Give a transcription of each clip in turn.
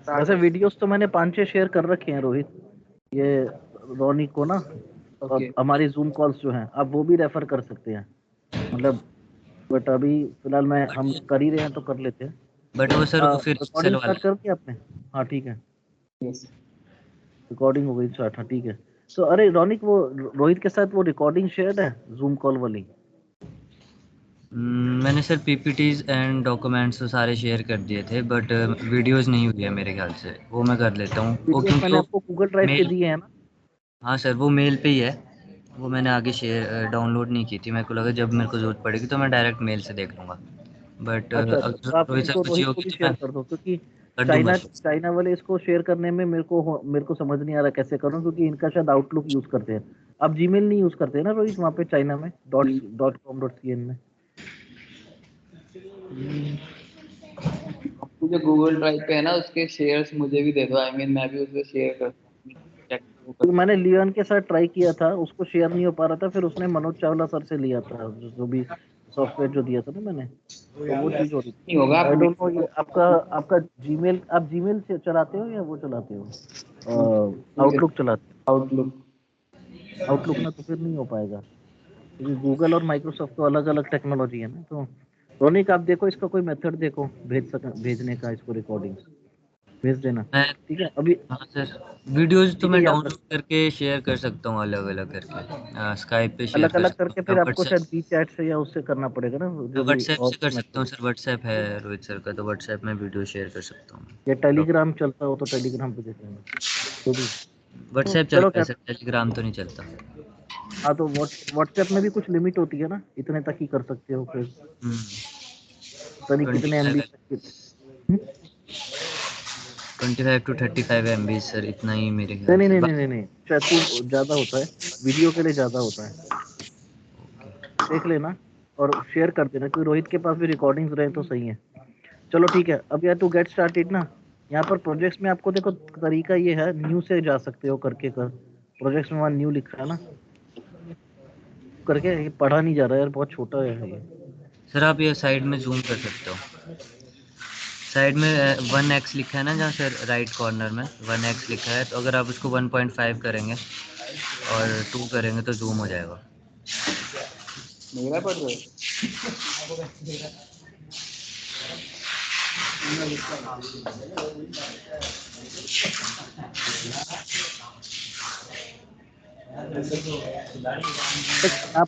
वैसे वीडियोस तो मैंने 5-6 शेयर कर रखे हैं रोहित, ये रोनी को ना, और हमारी जूम कॉल्स जो हैं आप वो भी रेफर कर सकते हैं, मतलब बट अभी फिलहाल हम कर ही रहे हैं तो कर लेते हैं। बट वो सर वो फिर रिकॉर्डिंग स्टार्ट कर दी आपने? हाँ ठीक है, रिकॉर्डिंग हो गई स्टार्ट। हाँ ठीक है। तो अरे रोनिक, वो रोहित के साथ वो रिकॉर्डिंग शेयर्ड है जूम कॉल वाली? मैंने सर पीपीटीज एंड डॉक्यूमेंट्स तो सारे शेयर कर दिए थे, बट वीडियोस नहीं हुई है मेरे ख्याल से। वो मैं कर लेता हूँ, वो वीडियोस क्योंकि मैंने वो आपको गूगल ड्राइव पे मेल, दिए हैं ना? हाँ सर वो मेल पे ही है। वो मैंने आगे शेयर डाउनलोड नहीं की थी, मेरे को लगा जब मेरे को जरूरत पड़ेगी तो मैं डायरेक्ट मेल से देख लूँगा। बट अच्छा अच्छा, अगर तो आप रोहित सर इनको को चाहिए रोहित को होगी भी तो शेयर मैं कर दो, क्योंकि कर दूंगा चाइना शेयर। चाइना वाले इसको शेयर करने में मेरे को समझ नहीं आ रहा कैसे करूं, क्योंकि इनका शायद आउटलुक यूज करते हैं। आप जीमेल नहीं यूज करते हैं ना रोहित, वहाँ पे चाइना में .com.cn में? आपको जो गूगल ड्राइव पे है ना, उसके शेयर्स मुझे भी दे दो। आई मीन मैं भी उससे शेयर करता हूँ, तो मैंने लियोन के साथ ट्राई किया था, उसको शेयर नहीं हो पा रहा था, फिर उसने मनोज चावला सर से लिया था, जो भी सॉफ्टवेयर जो दिया था ना मैंने, तो वो चीज हो रही नहीं होगा। थी। आप आई डोंट नो, ये आपका जीमेल, आप जीमेल से चलाते हो या वो चलाते हो, आउटलुक चलाते आउटलुक हो? आउटलुक ना, तो फिर नहीं हो पाएगा, क्योंकि गूगल और माइक्रोसॉफ्ट तो अलग अलग टेक्नोलॉजी है ना। तो रोनिक आप देखो, इसका कोई मेथड देखो भेजने का, इसको रिकॉर्डिंग भेज देना, मैं, ठीक है अभी। हाँ सर, वीडियोस तो ठीक है, मैं याद रख, डाउनलोड करके शेयर कर सकता हूँ अलग अलग करके, स्काइप पे शेयर अलग कर अलग सकता करके हूँ, या फिर आपको व्हाट्सएप, शायद वी चैट से या उससे करना पड़ेगा ना, जो भी व्हाट्सएप और से कर सकता हूँ मेथड, सर। व्हाट्सएप है रोहित सर का, तो व्हाट्सएप में वीडियो शेयर कर सकता हूँ। या टेलीग्राम चलता हो तो टेलीग्राम पे देख लेना, जो भी। तो व्हाट्सएप चलो चलता है क्या, सर, टेलीग्राम तो नहीं चलता। हाँ तो व्हाट्सएप में भी कुछ लिमिट होती है ना, इतने तक ही कर सकते हो फिर, पता नहीं कितने MB 25 तक हम्म? 25 to 35 MB सर, इतना ही मेरे नहीं ख्याल नहीं से। नहीं नहीं नहीं नहीं, शायद तो ज्यादा होता है, वीडियो के लिए ज्यादा होता है, देख लेना और शेयर कर देना, क्योंकि रोहित के पास भी रिकॉर्डिंग्स रहे तो सही है। चलो ठीक है, अब यार टू गेट स्टार्टेड ना, यहाँ पर प्रोजेक्ट्स में आपको देखो तरीका ये है, न्यू से जा सकते हो करके कर, प्रोजेक्ट्स में वहाँ न्यू लिखा है ना, करके ये पढ़ा नहीं जा रहा है यार, बहुत छोटा है ये। सर आप ये साइड में जूम कर सकते हो, साइड में 1x लिखा है ना, जहाँ सर राइट कॉर्नर में 1x लिखा है, तो अगर आप उसको 1.5 करेंगे और 2 करेंगे तो जूम हो जाएगा। मेरा पढ़ रहे आप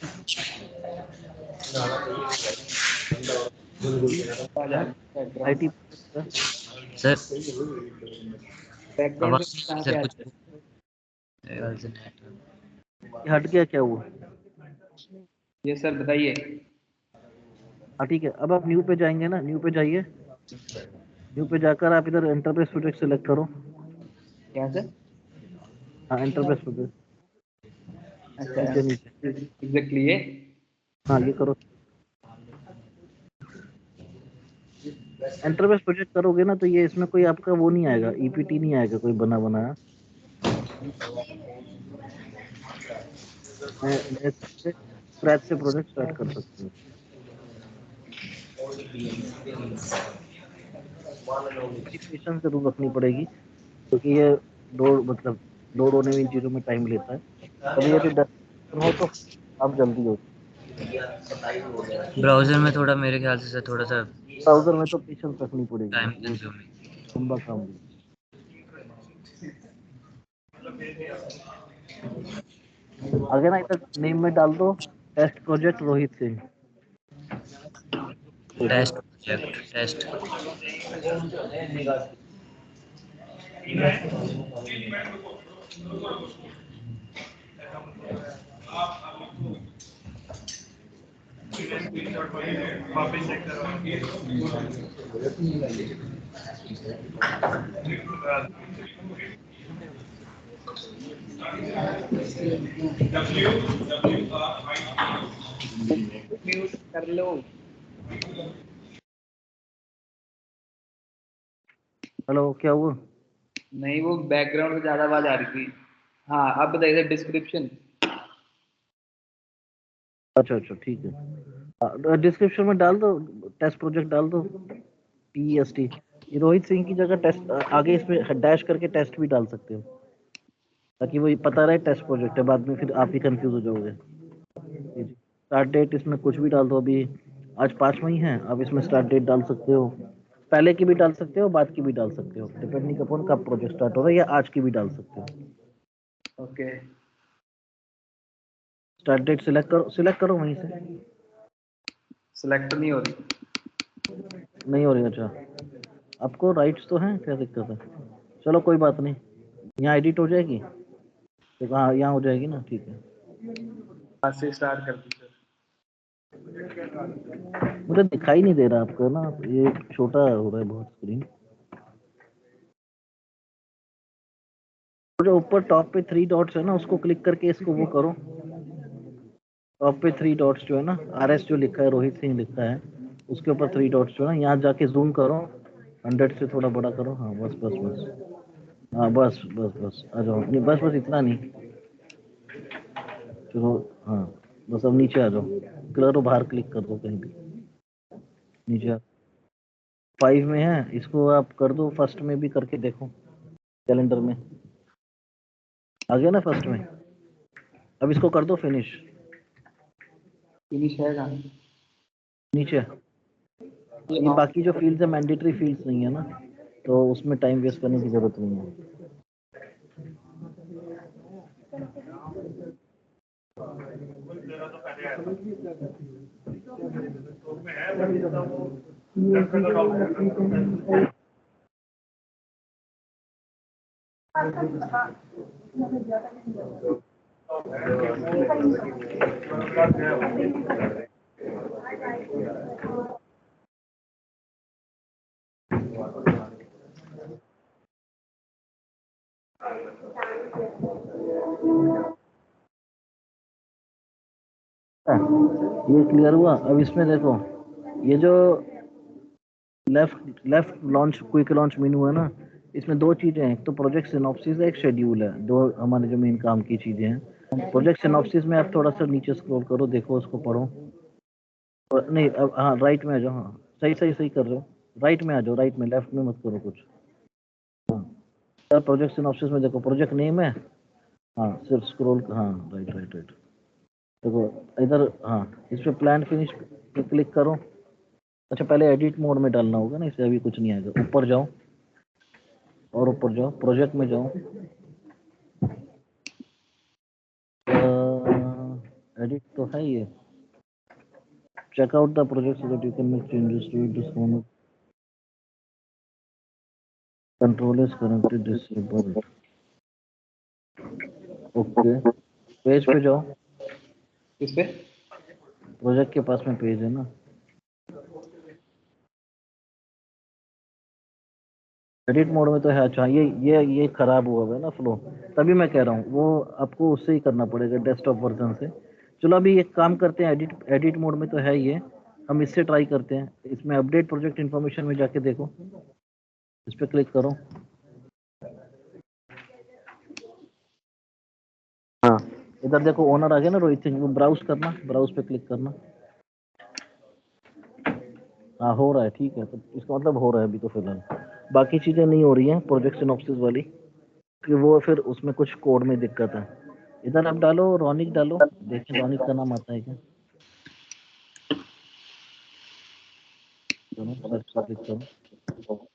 IT सर बैकग्राउंड आवाज़ से नहीं आ रही कहाँ सर से आ कुछ। रहा है? हट गया क्या वो? ये सर बताइए। हाँ ठीक है, अब आप न्यू पे जाएंगे ना, न्यू पे जाइए, न्यू पे जाकर आप इधर एंटरप्राइज प्रोजेक्ट सेलेक्ट करो। क्या सर? हाँ एंटरप्राइज प्रोजेक्ट, अच्छा, नीचे नीचे, एग्जैक्टली ये। हाँ ये करो। एंटरप्राइज प्रोजेक्ट करोगे ना तो ये इसमें कोई आपका वो नहीं आएगा, EPT नहीं आएगा कोई बना बनाया। मैं स्क्रैच से प्रोजेक्ट स्टार्ट कर सकती हूँ। पेशेंस जरूर रखनी पड़ेगी, क्योंकि ये मतलब लोड होने में इन चीजों में टाइम लेता है। कभी यदि डर हो तो आप जल्दी हो, ब्राउज़र में थोड़ा मेरे ख्याल से सर थोड़ा सा ब्राउजर में तो पेशेंस रखनी पड़ेगी, टाइम वो कंज्यूमिंग। लंबा काम भी। आगे ना इधर नेम में डाल दो test project Rohit Singh. Test project test. Mute कर लो। हेलो, क्या हुआ? नहीं, वो बैकग्राउंड में ज्यादा आवाज आ रही थी। हाँ, अब बताइए डिस्क्रिप्शन। अच्छा अच्छा ठीक है, डिस्क्रिप्शन में डाल दो, टेस्ट प्रोजेक्ट डाल दो, TEST। ये रोहित सिंह की जगह टेस्ट आगे इसमें डैश करके टेस्ट भी डाल सकते हो, ताकि वो पता रहे टेस्ट प्रोजेक्ट है, बाद में फिर आप ही कंफ्यूज हो जाओगे। स्टार्ट डेट इसमें कुछ भी डाल दो, अभी आज 5 मई है, अब इसमें स्टार्ट डेट डाल सकते हो, पहले की भी डाल सकते हो, बाद की भी डाल सकते हो, डिपेंडिंग अपॉन कब प्रोजेक्ट स्टार्ट हो रहा है, या आज की भी डाल सकते हो। ओके स्टार्ट डेट सिलेक्ट करो वहीं से। सिलेक्ट नहीं हो रही। नहीं हो रही? अच्छा, आपको राइट्स तो हैं, क्या दिक्कत है? चलो कोई बात नहीं, यहाँ एडिट हो जाएगी, तो हाँ यहाँ हो जाएगी ना, ठीक है। आज से स्टार्ट कर दी सर। मुझे दिखाई नहीं दे रहा आपका ना, ये छोटा हो रहा है बहुत स्क्रीन। जो ऊपर टॉप पे 3 डॉट्स है ना, उसको क्लिक करके इसको वो करो। टॉप पे 3 डॉट्स जो है ना, RS जो लिखा है, रोहित सिंह लिखा है, उसके ऊपर 3 डॉट्स जो है ना, यहाँ जाके जूम करो, 100 से थोड़ा बड़ा करो। हाँ बस बस बस, हाँ बस बस बस आ जाओ, नहीं बस बस इतना नहीं, चलो हाँ बस, अब नीचे आ जाओ, कलर बाहर क्लिक कर दो कहीं भी, नीचे 5 में है, इसको आप कर दो फर्स्ट में भी, करके देखो कैलेंडर में आ गया ना फर्स्ट में। अब इसको कर दो फिनिश, फिनिश है कहाँ? नीचे। ये बाकी जो फील्ड्स है मैंडेटरी फील्ड्स नहीं है ना, तो उसमें टाइम वेस्ट करने की जरूरत नहीं है। ये क्लियर हुआ? अब इसमें देखो, ये जो लेफ्ट लॉन्च क्विक लॉन्च मेनू है ना, इसमें 2 चीजें हैं, एक तो प्रोजेक्ट सिनॉप्सिस है, एक शेड्यूल है, 2 हमारे जो मेन काम की चीजें हैं। प्रोजेक्ट सिनॉप्सिस में आप थोड़ा सा नीचे स्क्रॉल करो, देखो उसको पढ़ो, और नहीं अब हाँ राइट में आ जाओ, हाँ सही सही सही कर रहे हो, राइट में आ जाओ, राइट में, लेफ्ट में मत करो कुछ। हाँ प्रोजेक्ट सिनॉप्सिस में देखो, प्रोजेक्ट नेम है, हाँ सिर्फ स्क्रॉल, हाँ राइट राइट राइट, देखो इधर, हाँ इस पे प्लान फिनिश पे क्लिक करो। अच्छा पहले एडिट मोड में डालना होगा ना, इससे अभी कुछ नहीं आएगा। ऊपर जाओ, और ऊपर जाओ, प्रोजेक्ट में जाओ, एडिट तो है ये, check out the project so that you can make changes to it. This one control is currently disabled. Okay, page पे जाओ, किस पे? प्रोजेक्ट के पास में पेज है ना, एडिट मोड में तो है। अच्छा ये खराब हुआ है ना फ्लो, तभी मैं कह रहा हूँ वो आपको उससे ही करना पड़ेगा, डेस्कटॉप वर्जन से। चलो अभी एक काम करते हैं, एडिट मोड में तो है ये, हम इससे ट्राई करते हैं। इसमें अपडेट प्रोजेक्ट इन्फॉर्मेशन में जाके देखो, इस पे क्लिक करो, हाँ इधर देखो ओनर आ गया ना रोहित सिंह, वो ब्राउज करना, ब्राउज पे क्लिक करना, हाँ हो रहा है, ठीक है, तो इसका मतलब हो रहा है अभी तो फिलहाल। बाकी चीजें नहीं हो रही हैं प्रोजेक्ट सिनॉप्सिस वाली, कि वो फिर उसमें कुछ कोड में दिक्कत है। इधर आप डालो रॉनिक, डालो देखें रॉनिक का नाम आता है क्या, चलो सर्च पे क्लिक करो,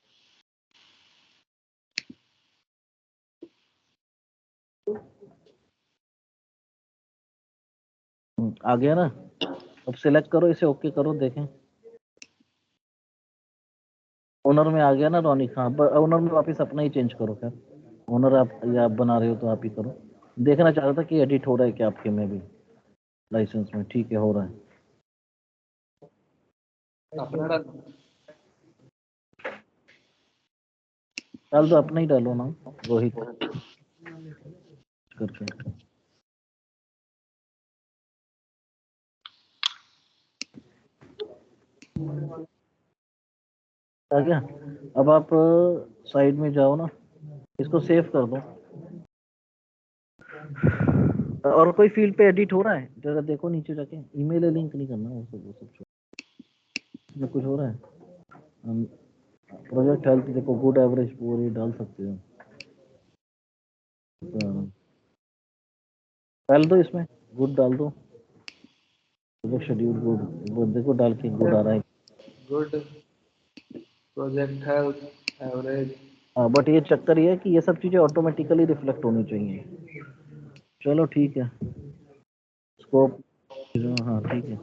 आ गया ना। अब सिलेक्ट करो इसे, ओके करो, देखें ओनर में आ गया ना रॉनिक, हाँ ओनर में वापस अपना ही चेंज करो, खैर ओनर आप या आप बना रहे हो तो आप ही करो। देखना चाह रहा था कि एडिट हो रहा है क्या आपके में भी, लाइसेंस में, ठीक है हो रहा है। अपना डाल। डाल दो, अपना ही डालो ना, रोहित करके। आ गया? अब आप साइड में जाओ ना, इसको सेव कर दो, और कोई फील्ड पे एडिट हो रहा है जरा देखो नीचे जाके, ईमेल लिंक नहीं करना, वो सब छोड़ो। इसमें कुछ हो रहा है? प्रोजेक्ट हेल्थ देखो, गुड एवरेज पूरी डाल सकते हो। डाल दो इसमें, गुड डाल दो, प्रोजेक्ट शेड्यूल गुड, वो देखो डाल के गुड आ रहा है। Good project health average. हाँ बट ये चक्कर ये है कि ये सब चीजें ऑटोमेटिकली रिफ्लेक्ट होनी चाहिए। चलो ठीक है, स्कोप, हाँ ठीक है।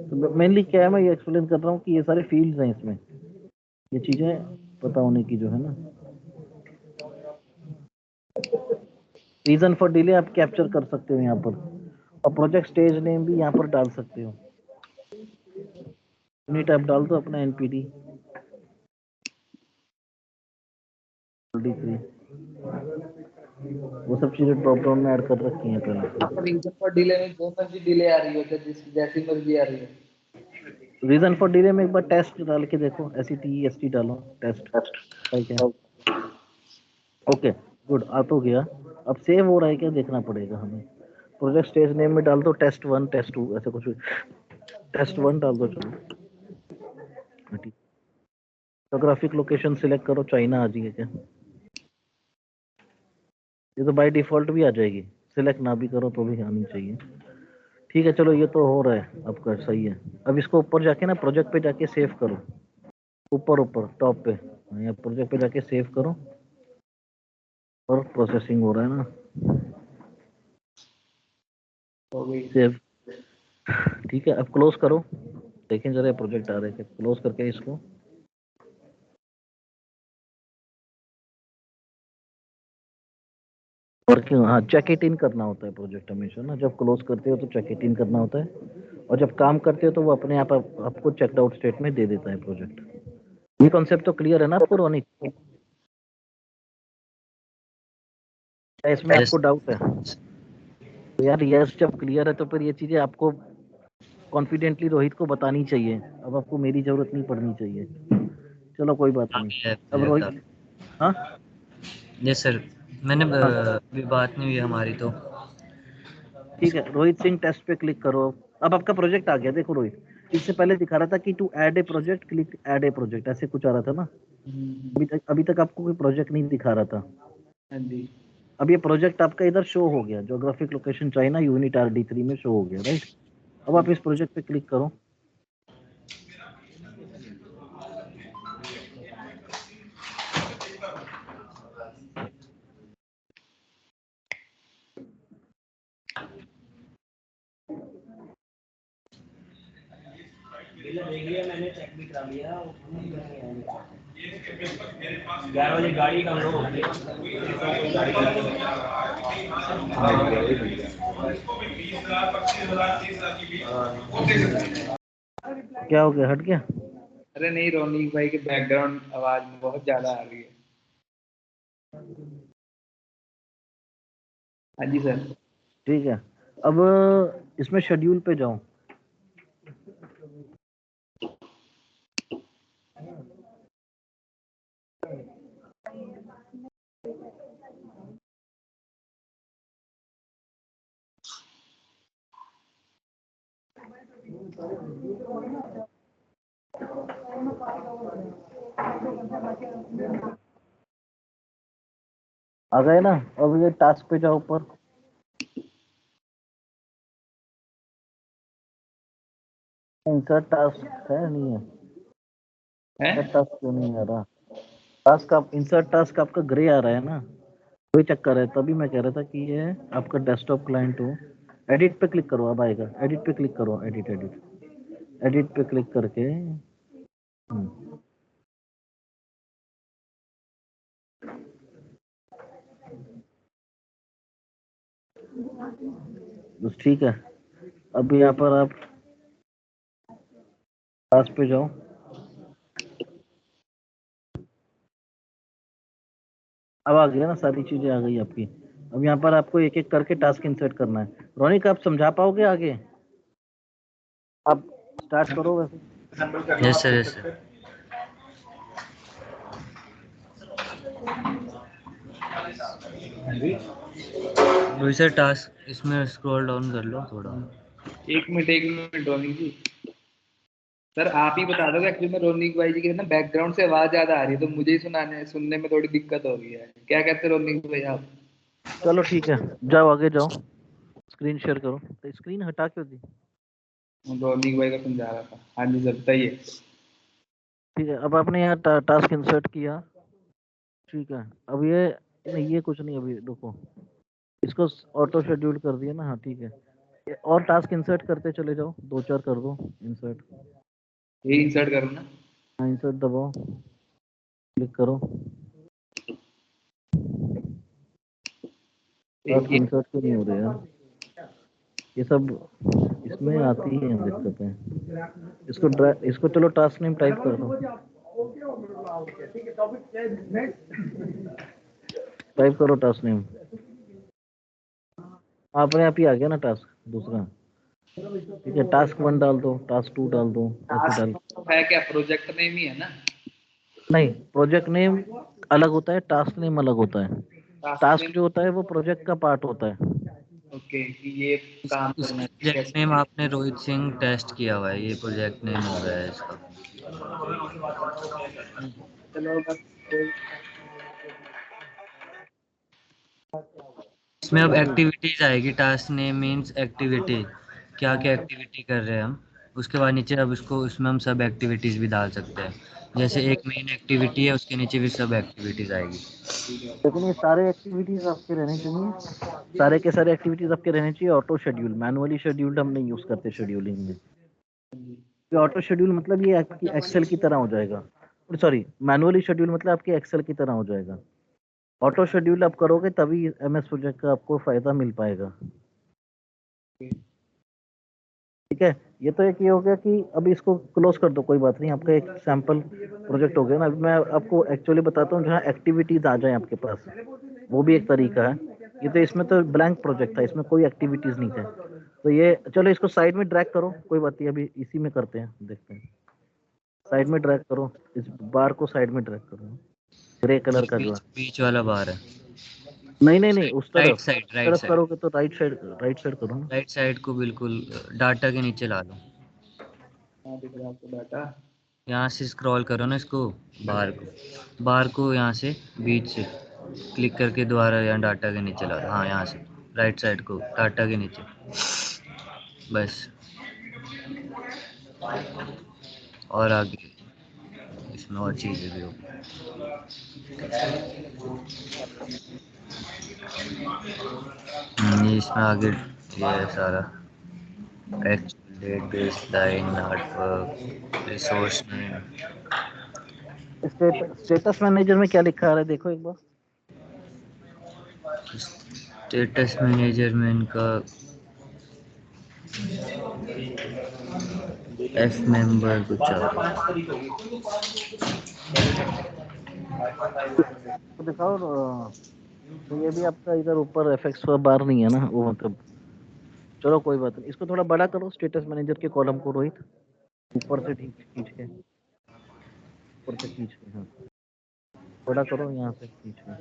तो मेनली क्या है, मैं ये एक्सप्लेन कर रहा हूँ कि ये सारे फील्ड्स हैं इसमें, ये चीजें पता होने की जो है ना। रीजन फॉर डिले आप कैप्चर कर सकते हो यहाँ पर, और प्रोजेक्ट स्टेज नेम भी यहाँ पर डाल सकते हो। यूनिट आप डाल दो अपना एनपीडी D3, वो सब चीजें ड्रॉप डाउन में ऐड कर रखी हैं पहले। रीजन फॉर डिले में जो मर्जी डिले आ रही है, जैसी मर्जी आ रही है। रीजन फॉर डिले में एक बार टेस्ट डाल के देखो, SETEST डालो, टेस्ट ठीक है। ओके गुड, आ तो गया। अब सेव हो रहा है क्या देखना पड़ेगा हमें। प्रोजेक्ट स्टेज नेम में डाल दो टेस्ट 1 टेस्ट 2 ऐसे कुछ, टेस्ट 1 डाल दो। चलो ठीक, जोग्राफिक लोकेशन सिलेक्ट करो, चाइना आ जाएगी क्या? ये तो बाय डिफॉल्ट भी आ जाएगी, सिलेक्ट ना भी करो तो भी आनी चाहिए। ठीक है चलो, ये तो हो रहा है आपका, सही है। अब इसको ऊपर जाके ना, प्रोजेक्ट पे जाके सेव करो, ऊपर ऊपर टॉप पे, या प्रोजेक्ट पे जाके सेव करो, और प्रोसेसिंग हो रहा है ना, हो गई। सेव। ठीक है, अब क्लोज करो, देखें जरा प्रोजेक्ट आ रहे थे, क्लोज करके इसको। और क्यों, हाँ चेक इट इन करना होता है प्रोजेक्ट हमेशा ना, जब क्लोज करते हो तो चेक इट इन करना होता है, और जब काम करते हो तो वो अपने आप आपको चेकड आउट स्टेट में दे देता है प्रोजेक्ट। ये कॉन्सेप्ट तो क्लियर है ना आपको रोनिक? इसमें यस आपको डाउट है तो यार, यस जब क्लियर है तो फिर ये चीजें आपको कॉन्फिडेंटली रोहित को बतानी चाहिए, अब आपको मेरी जरूरत नहीं पड़नी चाहिए। चलो कोई बात आ नहीं। गया है अब प्रोजेक्ट रोहित, हाँ यस सर। मैंने हाँ अभी बात नहीं हुई हमारी तो। ठीक है, रोहित सिंह टेस्ट पे क्लिक करो। अब आपका प्रोजेक्ट आ गया, देखो रोहित, इससे पहले दिखा रहा था कि to add a project click add a project, ऐसे कुछ आ रहा था ना। अभी तक आपको कोई प्रोजेक्ट नहीं दिखा रहा था। हाँ जी। अब ये प्रोजेक्ट आपका इधर शो हो गया, geographic location China unit RD3 में शो हो गया, राइट। अब आप इस प्रोजेक्ट पे क्लिक करो। मैंने चेक भी करा लिया, 11 बजे गाड़ी का लोग क्या हो गया, हट गया? अरे नहीं, रोनिक भाई के बैकग्राउंड आवाज बहुत ज्यादा आ रही है। हाँ जी सर। ठीक है, अब इसमें शेड्यूल पे जाओ। आ गए ना? अब ये टास्क पे जाओ ऊपर। इंसर्ट टास्क है, नहीं है? हैं? इंसर्ट टास्क क्यों नहीं आ रहा? टास्क आप इंसर्ट टास्क आपका ग्रे आ रहा है ना, कोई चक्कर है, तभी मैं कह रहा था कि ये आपका डेस्कटॉप क्लाइंट हो। एडिट पे क्लिक करो, अब आएगा, एडिट पे क्लिक करो, एडिट एडिट एडिट पे क्लिक करके बस ठीक है। अब यहाँ पर आप टास्क पे जाओ। अब आ गया ना, सारी चीजें आ गई आपकी। अब यहाँ पर आपको एक एक करके टास्क इंसर्ट करना है। रोनिक आप समझा पाओगे आगे? आप स्टार्ट करो वैसे। Yes sir yes sir. वही सर टास्क इसमें स्क्रॉल डाउन कर लो थोड़ा। एक मिनट रोनिक जी। सर आप ही बता दो, एक्चुअली में रोनिक भाई जी की ना बैकग्राउंड से आवाज ज्यादा आ रही है, तो मुझे ही सुनने में थोड़ी दिक्कत हो रही है। क्या कहते हैं रोनिक भाई आप? चलो ठीक है, जाओ आगे जाओ, स्क्रीन शेयर करो। तो स्क्रीन हटा क्यों दी? रोनिक भाई का समझा रहा था। हाँ जी सर बताइए। ठीक है, अब आपने यहाँ टास्क इंसर्ट किया। ठीक है, अब ये नहीं, ये कुछ नहीं, अभी रुको, इसको ऑटो शेड्यूल कर दिया ना। हाँ ठीक है, और टास्क इंसर्ट करते चले जाओ, दो चार कर दो इंसर्ट। यही इंसर्ट करूँ ना? हाँ इंसर्ट दबाओ, क्लिक करो। टास्क एक इंसर्ट क्यों नहीं हो रहे यार? ये सब इसमें आती ही हैं दिक्कतें। इसको चलो टास्क नेम टाइप कर दो, टाइप करो टास्क नेम। अपने आप ही आ गया ना टास्क दूसरा। ठीक है, टास्क 1 डाल दो, टास्क 2 डाल दो, ऐसे डाल। टास्क है क्या, प्रोजेक्ट नेम ही है ना? नहीं, प्रोजेक्ट नेम अलग होता है, टास्क नेम अलग होता है। Task task name. जो होता है वो प्रोजेक्ट का पार्ट होता है। ओके, कि ये काम करना इसका है, ठीक है। प्रोजेक्ट नेम आपने रोहित सिंह टेस्ट किया हुआ है, ये प्रोजेक्ट नेम हो गया है इसका। चलो बस कोई। इसमें अब एक्टिविटीज आएगी, टास्क नेम मींस एक्टिविटी, क्या क्या एक्टिविटी कर रहे हैं हम। उसके बाद नीचे अब इसको, इसमें हम सब एक्टिविटीज भी डाल सकते हैं। जैसे एक मेन एक्टिविटी है, उसके नीचे भी सब एक्टिविटीज आएगी। लेकिन ये सारे एक्टिविटीज आपके रहने चाहिए, सारे के सारे एक्टिविटीज आपके रहने चाहिए ऑटो शेड्यूल। मैनुअली शेड्यूल्ड हम नहीं यूज करते शेड्यूलिंग में। ये ऑटो शेड्यूल मतलब ये आपकी एक्सेल की तरह हो जाएगा। सॉरी, मैनुअली शेड्यूल मतलब आपके एक्सेल की तरह हो जाएगा। ऑटो शेड्यूल आप करोगे तभी एमएस प्रोजेक्ट का आपको फायदा मिल पाएगा। ठीक है, ये तो एक ये हो गया कि अभी इसको क्लोज कर दो, कोई बात नहीं, आपका एक सैंपल प्रोजेक्ट हो गया ना। अभी मैं आपको एक्चुअली बताता हूँ जहाँ एक्टिविटीज आ जाए आपके पास, वो भी एक तरीका है। ये तो इसमें तो ब्लैंक प्रोजेक्ट था, इसमें कोई एक्टिविटीज नहीं थे। तो ये चलो इसको साइड में ड्रैग करो, कोई बात नहीं, अभी इसी में करते हैं, देखते हैं। साइड में ड्रैग करो, इस बार को साइड में ड्रैग करो, ग्रे ये कलर का जो है। बीच बीच वाला बार है। नहीं नहीं नहीं, उस राइट तरफ, साइड, इस राइट तरफ साइड, करोगे तो राइट साइड करो ना। राइट साइड को बिल्कुल डाटा के नीचे ला लो। हाँ दिख रहा है आपको डाटा। यहाँ से स्क्रॉल करो ना इसको, बार को यहाँ से बीच से क्लिक करके दोबारा यहाँ डाटा के नीचे ला दो। हाँ यहाँ से राइट साइड को डाटा के नीचे, बस। और आगे इसमें और चीज़ें भी होगी। ये इसमें आगे ये है सारा, actual date, base line, artwork, resource name. Status manager में क्या लिखा आ रहा है देखो एक बार। स्टेटस मैनेजर में इनका एफ मेंबर कुछ आ रहा है। तो दिखाओ तो ये भी आपका इधर ऊपर एफएक्स बार नहीं है ना, वो मतलब। चलो कोई बात नहीं, इसको थोड़ा बड़ा करो स्टेटस मैनेजर के कॉलम को रोहित, ऊपर से खींच खींच के, ऊपर से खींच के, हाँ बड़ा करो यहाँ से खींच के।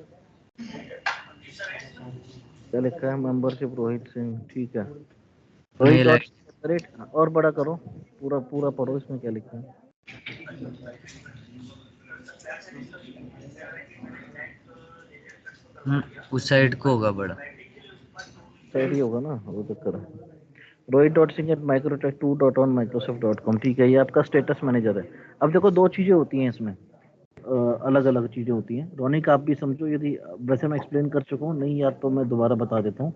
क्या लिखा है, मेंबरशिप रोहित सिंह, ठीक है। रोहित ये डॉट लाइट, रेट, और बड़ा करो, पूरा पूरा पढ़ो इसमें क्या लिखा है। उस साइड को होगा बड़ा। साइड ही होगा ना, वो चक्कर है। Rohit dot Singh at Microtech 2.1 microsoft.com, ठीक है, ये आपका स्टेटस मैनेजर है। अब देखो दो चीजें होती हैं इसमें, अलग अलग चीजें होती हैं। रोनिक आप भी समझो, यदि वैसे मैं एक्सप्लेन कर चुका हूँ, नहीं यार तो मैं दोबारा बता देता हूँ,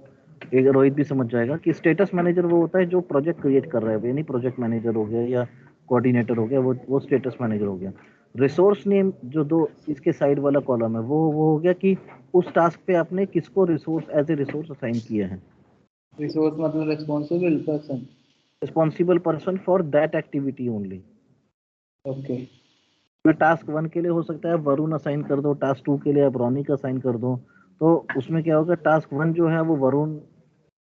एक रोहित भी समझ जाएगा कि स्टेटस मैनेजर वो होता है जो प्रोजेक्ट क्रिएट कर रहा है, यानी प्रोजेक्ट मैनेजर हो गया या कोऑर्डिनेटर हो गया, वो स्टेटस मैनेजर हो गया। रिसोर्स नेम जो दो इसके साइड वाला कॉलम है, वो हो गया कि उस टास्क पे आपने किसको resource as a resource assign किया है। रिसोर्स मतलब responsible person. Responsible person for that activity only. Okay. में टास्क 1 के लिए हो सकता है वरुण असाइन कर दो, टास्क 2 के लिए आप रोनिक असाइन कर दो। तो उसमें क्या होगा, टास्क 1 जो है वो वरुण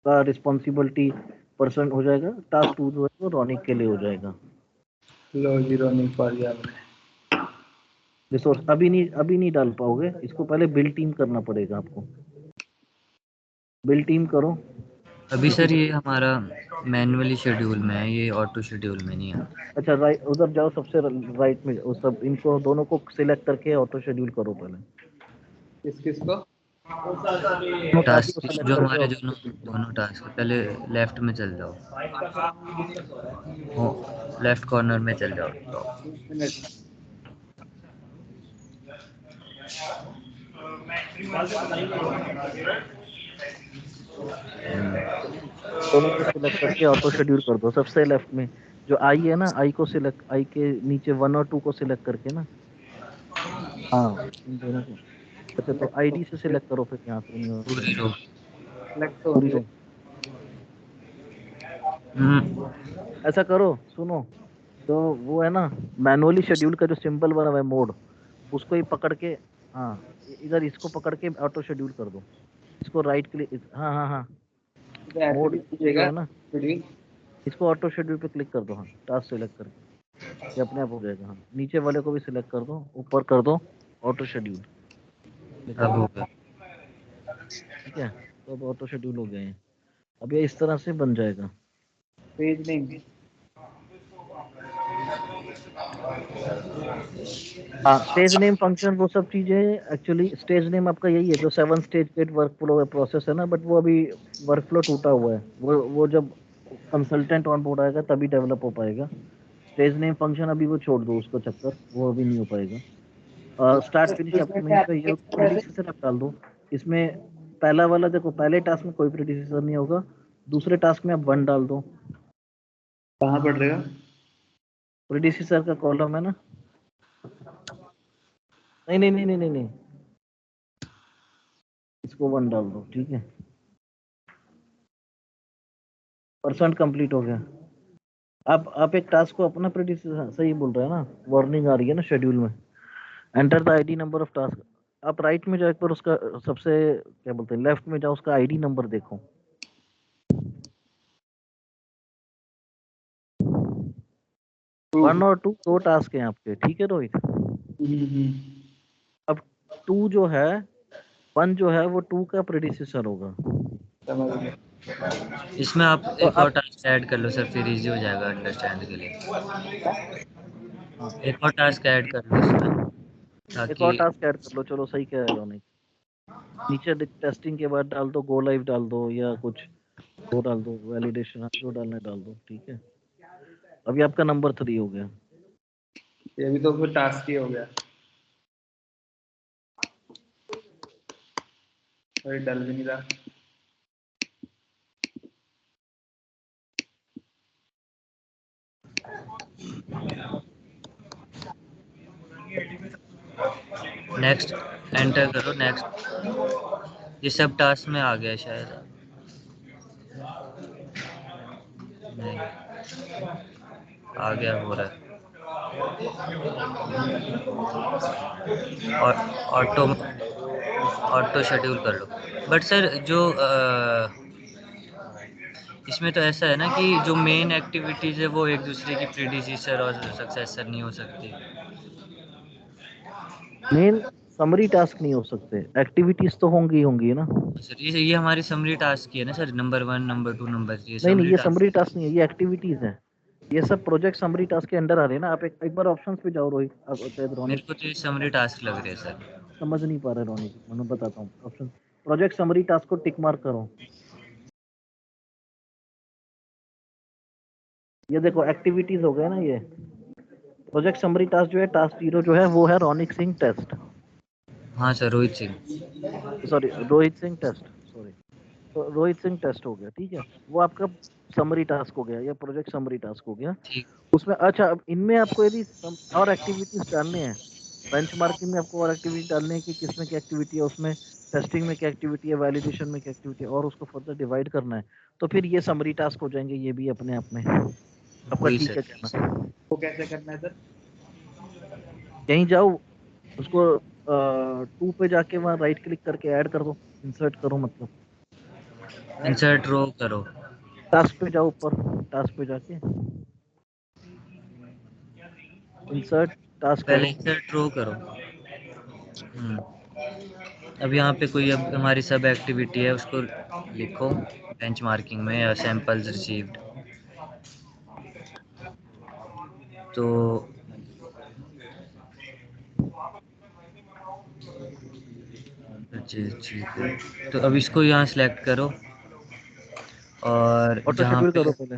का रिस्पॉन्सिबिलिटी पर्सन हो जाएगा, टास्क 2 जो है वो रोनिक के लिए हो जाएगा। लो जीरो नहीं पा लिया आपने। रिसोर्स अभी नहीं डाल पाओगे, इसको पहले बिल्ड टीम करना पड़ेगा आपको। बिल्ड टीम करो, अभी सर ये हमारा मैनुअली शेड्यूल में है, ये ऑटो शेड्यूल में नहीं है। अच्छा राइट, उधर जाओ सबसे राइट में, उस सब इनको दोनों को सिलेक्ट करके ऑटो शेड्यूल करो पहले। किस किस को? दोनों टास्क को टास्क सिलेक्ट जो करके हमारे ऑटो दोनों शेड्यूल करो। दोनों टास्क है, पहले लेफ्ट में चल जाओ, हो लेफ्ट कॉर्नर में चल जाओ तो एक मिनट। दोनों को सिलेक्ट करके ऑटो शेड्यूल कर दो। सबसे लेफ्ट में जो आई है ना, आई को सिलेक्ट, आई के नीचे 1 और 2 को सिलेक्ट करके ना, हाँ इन दोनों को। अच्छा तो आईडी से सिलेक्ट करो फिर, यहाँ से नहीं होगा पूरी रो। सेलेक्ट तो हो पूरी नहीं रो। रही। हम्म। ऐसा करो सुनो, तो वो है ना मैनुअली शेड्यूल का जो सिंबल बना हुआ है मोड, उसको ही पकड़ के, हाँ इधर इसको पकड़ के ऑटो शेड्यूल कर दो। इसको राइट क्लिक, हाँ हाँ हाँ, तो ऐसे मोड भी नीचे जो दिखेगा है ना, शेड्यूल। इसको ऑटो शेड्यूल पे क्लिक कर दो। हाँ टास्क सिलेक्ट करके ये अपने आप हो जाएगा। हाँ नीचे वाले को भी सिलेक्ट कर दो, ऊपर कर दो ऑटो शेड्यूल, अब दिखाओ। हो गया। ठीक है, तो अब ऑटो शेड्यूल हो गए हैं। अब ये इस तरह से बन जाएगा। Page name. हाँ स्टेज नेम फंक्शन वो सब चीजें, एक्चुअली स्टेज नेम आपका यही है जो 7 stage get work flow process है ना, बट वो अभी वर्क फ्लो टूटा हुआ है। वो जब कंसल्टेंट ऑन बोर्ड आएगा तभी डेवलप हो पाएगा। स्टेज नेम फंक्शन अभी वो छोड़ दो, उसको चक्कर वो अभी नहीं हो पाएगा। स्टार्ट फिनिश इसमें आपको क्या मेन पे ये एप्लीकेशन कैसे? प्रेडिसेसर आप डाल दो। इसमें पहला वाला देखो, पहले टास्क में कोई प्रेडिसेसर नहीं होगा, दूसरे टास्क में आप 1 डाल दो। कहाँ पड़ रहेगा? प्रेडिसेसर का कॉलम है ना, नहीं नहीं नहीं नहीं नहीं नहीं, इसको 1 डाल दो। ठीक है, परसेंट कंप्लीट हो गया। आप एक टास्क को अपना प्रेडिसेसर, सही बोल रहे हैं ना, वार्निंग आ रही है ना शेड्यूल में, enter the ID number of task. आप राइट में जाओ एक बार, उसका सबसे क्या बोलते हैं, लेफ्ट में जाओ, उसका आईडी नंबर देखो। टू। 1 और 2 दो टास्क हैं आपके, ठीक है रोहित। हम्म। अब 2 जो है, 1 जो है वो 2 का प्रेडिसेसर होगा। समझ गया। इसमें आप तो एक और आप, टास्क ऐड कर लो सर, फिर इजी हो जाएगा अंडरस्टैंड के लिए। हाँ एक और टास्क ऐड कर लो इसमें एक ताकि और टास्क ऐड कर लो, चलो सही कह रहे हो। नहीं नीचे टेस्टिंग के बाद डाल दो, गो लाइव डाल दो या कुछ, वो डाल दो, वैलिडेशन जो डालना है डाल दो। ठीक है, अभी आपका नंबर 3 हो गया। ये भी तो फिर टास्क ही हो गया। कोई डल भी नहीं रहा। नेक्स्ट एंटर करो। नेक्स्ट, ये सब टास्क में आ गया शायद, नहीं आ गया, हो रहा है। और ऑटो ऑटो शेड्यूल कर लो। बट सर जो इसमें तो ऐसा है ना कि जो मेन एक्टिविटीज है वो एक दूसरे की प्रीडिसीसर और सक्सेसर नहीं हो सकती। मेन समरी टास्क नहीं हो सकते, एक्टिविटीज तो होंगी होंगी ना। सर ये हमारी समरी टास्क की है ना सर, नंबर 1 नंबर 2 नंबर 3 ये नहीं नहीं, समरी ये टास्क। समरी टास्क नहीं है, ये एक्टिविटीज है। ये सब प्रोजेक्ट समरी टास्क के अंडर आ रहे हैं ना। आप एक बार ऑप्शंस पे जाओ रोहित, शायद मेरे रोनित को तो ये समरी टास्क लग रहे हैं सर। समझ नहीं पा रहे। रोनित मैं बताता हूँ ऑप्शन, प्रोजेक्ट समरी टास्क को टिक मार्क करो। ये देखो एक्टिविटीज हो गए ना ये। प्रोजेक्ट समरी टास्क जो है, टास्क 0 जो है वो है रोनिक सिंह टेस्ट, हाँ sir, Rohit Singh. Sorry Rohit Singh test, sorry. तो रोहित सिंह टेस्ट हो गया, ठीक है, वो आपका समरी टास्क हो गया या प्रोजेक्ट समरी टास्क हो गया। ठीक। उसमें अच्छा, अब इनमें आपको यदि और एक्टिविटीज डालने हैं, बेंचमार्किंग में आपको और एक्टिविटी डालने हैं कि किसमें क्या एक्टिविटी है, उसमें टेस्टिंग में क्या एक्टिविटी है, वैलिडेशन में क्या एक्टिविटी है, और उसको फर्दर डिवाइड करना है, तो फिर ये समरी टास्क हो जाएंगे ये भी अपने आप में। आपका वही ठीक सर। है कहना। वो कैसे करना है सर? यहीं जाओ, उसको 2 पे जाके वहाँ राइट क्लिक करके ऐड कर दो, इंसर्ट करो मतलब। इंसर्ट रो करो। टास्क पे जाओ, ऊपर टास्क पे जाके इंसर्ट टास्क पहले करो। इंसर्ट रो करो। अब यहाँ पे कोई अब हमारी सब एक्टिविटी है उसको लिखो। बेंच मार्किंग में या सैंपल्स रिसीव्ड। तो जी ठीक है, तो अब इसको यहाँ सेलेक्ट करो और ऑटो जहाँ शेड्यूल पे करो पहले।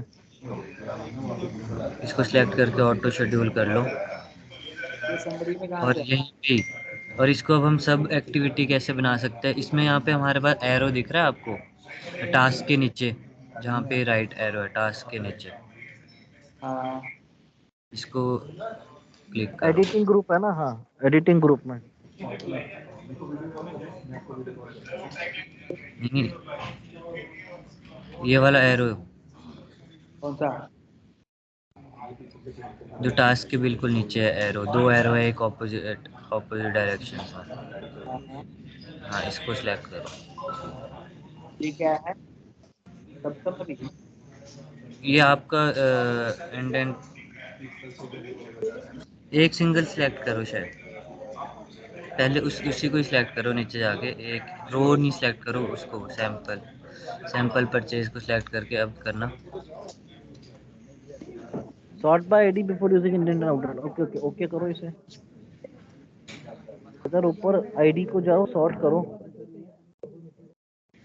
इसको सिलेक्ट करके ऑटो शेड्यूल कर लो। ये समरी में कहाँ और से? यहीं पे, और इसको अब हम सब एक्टिविटी कैसे बना सकते हैं, इसमें यहाँ पे हमारे पास एरो दिख रहा है आपको, टास्क के नीचे, जहाँ पे राइट एरो है टास्क के नीचे, हाँ इसको क्लिक करो। एडिटिंग ग्रुप है ना, हाँ एडिटिंग ग्रुप में। नहीं, ये वाला एरो कौन सा? जो टास्क के बिल्कुल नीचे है, एरो, दो एरो है, एक ऑपोजिट ऑपोजिट डायरेक्शन में। हाँ हाँ, हाँ, इसको सिलेक्ट करो। ये क्या है? सब समरी? ये आपका इंडेंट, एक सिंगल सिलेक्ट करो शायद, पहले उसी को सिलेक्ट करो, नीचे जाके एक रो नहीं सिलेक्ट करो उसको, सैंपल परचेज को सिलेक्ट करके अब करना। Sort by ID before using indent and outer. Okay okay okay करो इसे। इधर ऊपर आईडी को जाओ, सॉर्ट करो,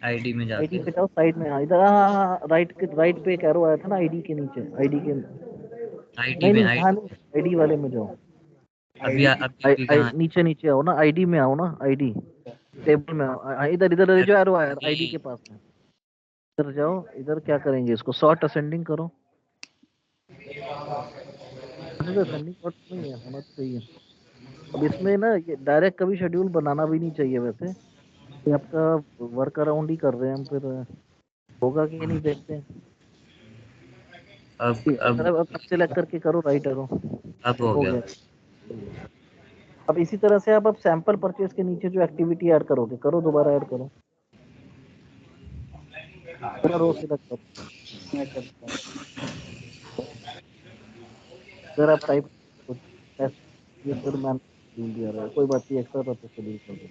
आईडी में आईडी जाके, पे जाओ साइड में। हाँ इधर, हाँ हाँ हाँ, राइट पे एक एरो आया था ना आईडी के नीचे, आईडी के, आईडी नहीं में नहीं हाँ आईडी नहीं, आईडी वाले में जाओ। अभी आईडी? अभी कहाँ? नीचे नीचे आओ ना, आईडी में आओ ना, आईडी टेबल में आओ। इधर इधर जो एरो आया आईडी के पास में, इधर जाओ। इधर क्या करेंगे, इसको सॉर्ट असेंडिंग करो। असेंडिंग सॉर्ट नहीं है, होना तो चाहिए। अब इसमें ना ये डायरेक्ट कभी शेड्यूल बनाना भी नहीं चाहिए वैसे, ये आपका वर्क अराउंड ही कर रहे हैं हम, फिर होगा कि नहीं देखते हैं। अब अब अब सेलेक्ट करके करो राइट एरो, अब हो हो गया। गया। अब इसी तरह से आप अब सैंपल परचेज के नीचे जो एक्टिविटी ऐड करोगे, करो दोबारा ऐड करो, पूरा रो सिलेक्ट करो। मैं करता हूँ। अगर आप टाइप टेस्ट, ये फिर मैम शेड्यूल दिया रहा है, कोई बात नहीं, एक्स्ट्रा परचेज शेड्यूल कर दो।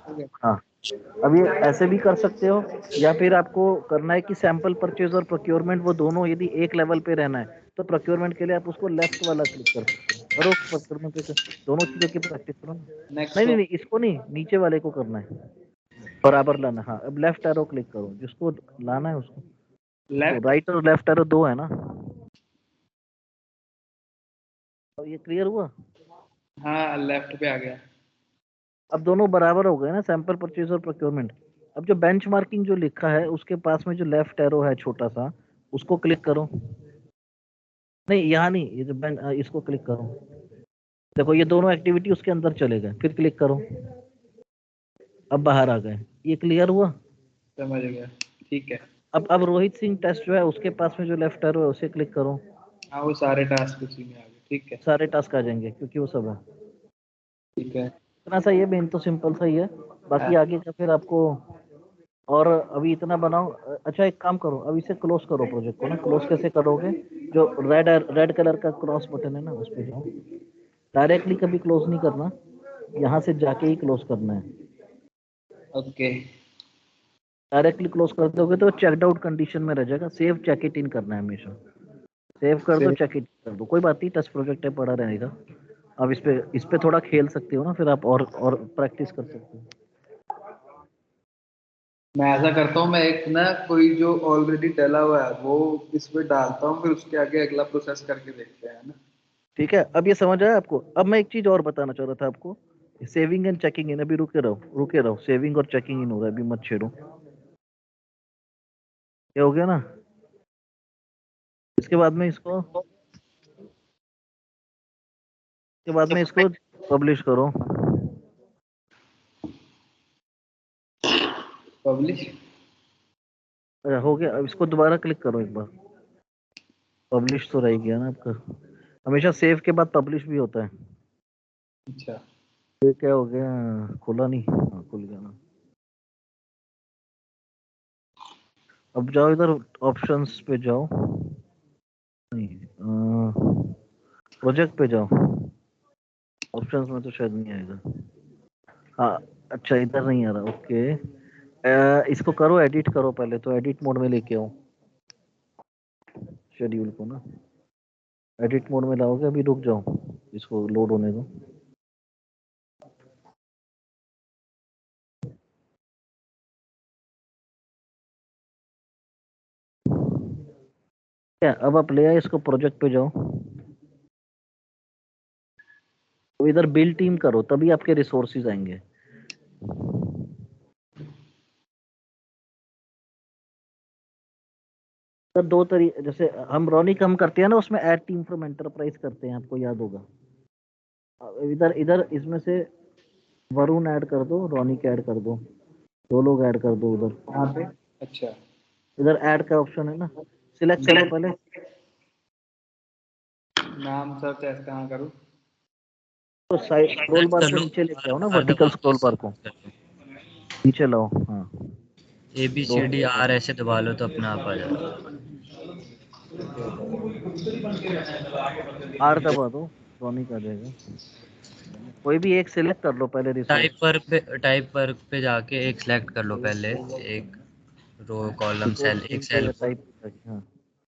हो गया। हाँ, अब ये ऐसे भी कर सकते हो, या फिर आपको करना है कि सैंपल परचेज और प्रोक्योरमेंट वो दोनों यदि एक लेवल पे रहना है, तो प्रोक्योरमेंट के लिए आप उसको लेफ्ट वाला क्लिक कर सकते हो। करो प्रोक्योरमेंट पे, दोनों चीजों की प्रैक्टिस करो। नहीं नेक्स्ट नहीं नहीं, इसको नहीं, नीचे वाले को करना है, बराबर लाना। हाँ अब लेफ्ट एरो क्लिक करो, जिसको लाना है उसको। तो लेफ्ट। राइट और लेफ्ट एरो दो है ना। अब ये क्लियर हुआ। हाँ लेफ्ट पे आ गया। अब दोनों बराबर हो गए ना, सैंपल परचेज और प्रोक्योरमेंट। अब जो बेंच मार्किंग जो लिखा है उसके पास में जो लेफ्ट एरो है छोटा सा, उसको क्लिक करो। नहीं यहाँ नहीं, ये जो इसको क्लिक करो। देखो ये दोनों एक्टिविटी उसके अंदर चले गए, फिर क्लिक करो, अब बाहर आ गए। ये क्लियर हुआ। समझ गया। ठीक है। अब रोहित सिंह टेस्ट जो है उसके पास में जो लेफ्ट एरो है उसे क्लिक करो, हाँ वो सारे टास्क उसी में आ गए। ठीक है। सारे टास्क आ जाएंगे क्योंकि वो सब है। ठीक है। इतना सा ही है, मेन तो सिंपल सा ही है, बाकी आगे का फिर आपको। और अभी इतना बनाओ। अच्छा एक काम करो, अब इसे क्लोज करो, प्रोजेक्ट को ना क्लोज कैसे करोगे, जो रेड कलर का क्रॉस बटन है ना उस पे जाओ। डायरेक्टली कभी क्लोज नहीं करना, यहाँ से जाके ही क्लोज करना है। ओके। डायरेक्टली क्लोज कर दोगे तो चेकड आउट कंडीशन में रह जाएगा। सेव चेक इट इन करना है हमेशा, सेव कर दो, फिर चेक इट कर दो, कोई बात नहीं, टेस्ट प्रोजेक्ट है पड़ा रहेगा। अब इस पे थोड़ा खेल सकते हो ना, फिर आप और प्रैक्टिस कर सकते हो। मैं ऐसा करता हूँ, मैं एक ना कोई जो ऑलरेडी डला हुआ है वो इस पे डालता हूँ, फिर उसके आगे अगला प्रोसेस करके देखते हैं ना। ठीक है, अब ये समझ आया आपको। अब मैं एक चीज और बताना चाह रहा था आपको, सेविंग एंड चेकिंग इन। अभी रुके रहो, रुके रहो, सेविंग और चेकिंग इन हो रहा है, अभी मत छेड़ो। ये हो गया ना। इसके बाद में इसको, इसके बाद में इसको पब्लिश करो। पब्लिश। अच्छा हो गया, अब इसको दोबारा क्लिक करो एक बार। पब्लिश तो रह गया ना आपका, हमेशा सेव के बाद पब्लिश भी होता है। अच्छा। ये क्या हो गया, खुला नहीं, हाँ खुल गया ना। अब जाओ इधर ऑप्शंस पे जाओ, नहीं प्रोजेक्ट पे जाओ, ऑप्शंस में तो शायद नहीं आएगा। हाँ अच्छा इधर नहीं आ रहा, ओके। इसको करो, एडिट करो पहले तो, एडिट मोड में लेके आओ शेड्यूल को ना, एडिट मोड में लाओगे, अभी रुक जाओ इसको लोड होने दो। क्या अब आप ले आए इसको, प्रोजेक्ट पे जाओ, तो इधर बिल्ड टीम करो तभी आपके रिसोर्सेज आएंगे। तो दो तरीके, जैसे हम रॉनिक हम करते हैं ना, उसमें ऐड टीम फ्रॉम एंटरप्राइज करते हैं, आपको याद होगा। इधर इधर इसमें से वरुण ऐड कर दो, रॉनिक ऐड कर दो, दो लोग ऐड कर दो उधर। कहाँ पे? अच्छा इधर ऐड का ऑप्शन है ना, सिलेक्ट करो पहले। नाम सर्च ऐसे कहाँ करूँ? तो साइड स्क्रॉल सर्च बार कर को लो, नीचे लेके आओ ना, R वर्टिकल दबा के स्क्रॉल बार को सर्च कर लो, नीचे लाओ। हाँ ABCD R ऐसे दबा लो तो अपने आप आ जाएगा। आर दबा दो, रॉनिक आ जाएगा। कोई भी एक सिलेक्ट कर लो पहले रिसोर्स। टाइप वर्क पे जाके एक सिलेक्ट कर लो पहले, एक row column resource cell, name एक पे सेल या को, टाइप पे जाके, हाँ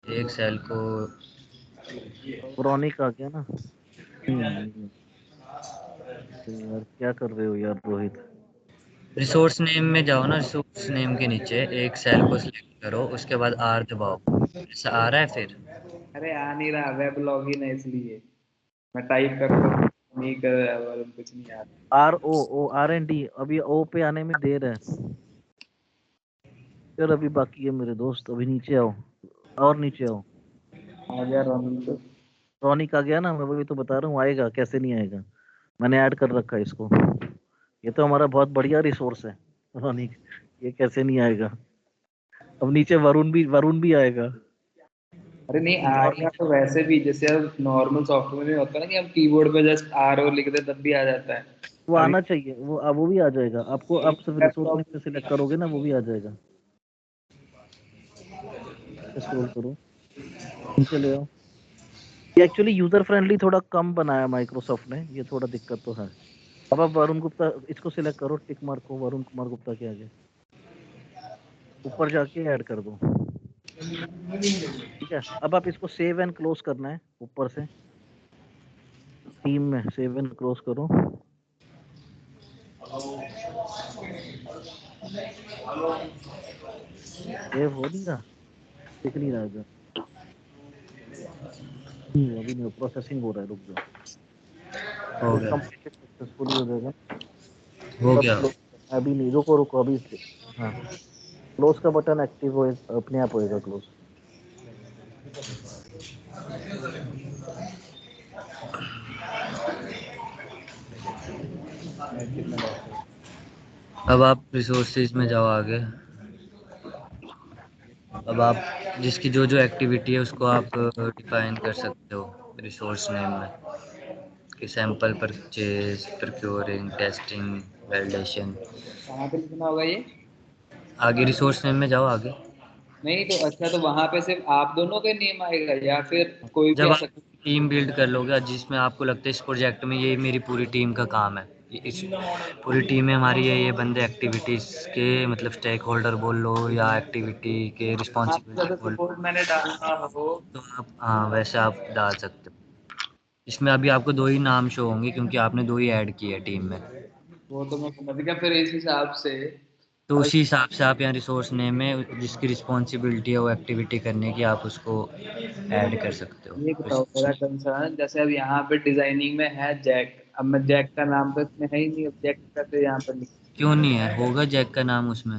एक सेल को रॉनिक आ गया ना। यार क्या कर रहे हो यार रोहित। रिसोर्स नेम में जाओ ना, रिसोर्स नेम के नीचे एक सेल को सिलेक्ट करो, उसके बाद R दबाओ, ऐसा आ रहा है फिर? अरे आ नहीं रहा, वेब लॉगिन है इसलिए। मैं टाइप करूँ तो नहीं कर रहा और कुछ नहीं आ ROORND, अभी ओ पे आने में देर है यार, अभी बाकी है मेरे दोस्त, अभी नीचे आओ और नीचे आओ। रहा। आ गया रॉनिक तो। रॉनिक आ गया ना, मैं वही तो बता रहा हूँ, आएगा कैसे नहीं आएगा, मैंने ऐड कर रखा है इसको, ये तो हमारा बहुत बढ़िया रिसोर्स है रॉनिक, ये कैसे नहीं आएगा। अब नीचे वरुण भी आएगा। अरे नहीं और आएगा नीचे तो वैसे भी जैसे अब नॉर्मल सॉफ्टवेयर में होता है ना कि हम कीबोर्ड पे जस्ट आर ओ लिख दे तब भी आ जाता है। वो अभी आना चाहिए, वो भी आ जाएगा आपको, आप सिर्फ वेब रिसोर्स में से लॉगिन सिलेक्ट करोगे ना, वो भी आ जाएगा। स्क्रॉल करो नीचे ले आओ। ये एक्चुअली यूजर फ्रेंडली थोड़ा कम बनाया माइक्रोसॉफ्ट ने, ये थोड़ा दिक्कत तो है। अब आप वरुण गुप्ता इसको सिलेक्ट करो, टिक मार्क को वरुण कुमार गुप्ता के आगे ऊपर जाके ऐड कर दो। ठीक है, अब आप इसको सेव एंड क्लोज करना है ऊपर से, टीम में सेव एंड क्लोज करो। सेव हो नहीं रहा, दिख नहीं रहा इधर, अभी नहीं, प्रोसेसिंग हो रहा है, रुक जाओ। हो ये गया, कंप्लीटेड सक्सेसफुली हो जाएगा। हो तब गया। क्लोज, अभी नहीं, रुको रुको अभी हाँ, क्लोज का बटन एक्टिव हो, अपने आप होएगा क्लोज। अब आप रिसोर्सेज में जाओ आगे। अब आप जिसकी जो जो एक्टिविटी है उसको आप डिफाइन कर सकते हो रिसोर्स नेम में, कि sample purchase, procuring, testing, validation. कहाँ पे लिखना होगा ये? आगे रिसोर्स नेम में जाओ आगे। नहीं तो अच्छा, तो वहां पे सिर्फ आप दोनों के नेम आएगा या फिर कोई भी जब आ आप सकता टीम बिल्ड कर लोगे जिसमें आपको लगता है इस प्रोजेक्ट में ये मेरी पूरी टीम का काम है, इस पूरी टीम में हमारी ये बंदे एक्टिविटीज के मतलब स्टेक होल्डर बोल लो या एक्टिविटी के है? हाँ तो रिस्पॉन्सिबिलिटी जैसे बोल सपोज मैंने डालना हो, लो, तो आप हाँ वैसे आप डाल सकते हो। इसमें अभी आपको दो ही नाम शो होंगे क्योंकि आपने दो ही ऐड किए टीम में, वो तो मैं समझ गया, फिर इस हिसाब से। तो अब उसी हिसाब से आप यहाँ रिसोर्स नेम में जिसकी रिस्पॉन्सिबिलिटी है वो एक्टिविटी करने की, आप उसको ऐड कर सकते हो ये बताओ रिसोर्स मेरा नेम। कंसर्न, जैसे अब यहाँ पे डिजाइनिंग में है जैक, अब मैं जैक का नाम तो इसमें है ही नहीं, अब जैक कैसे यहाँ पर लिख? क्यों नहीं है? होगा जैक का नाम उसमें।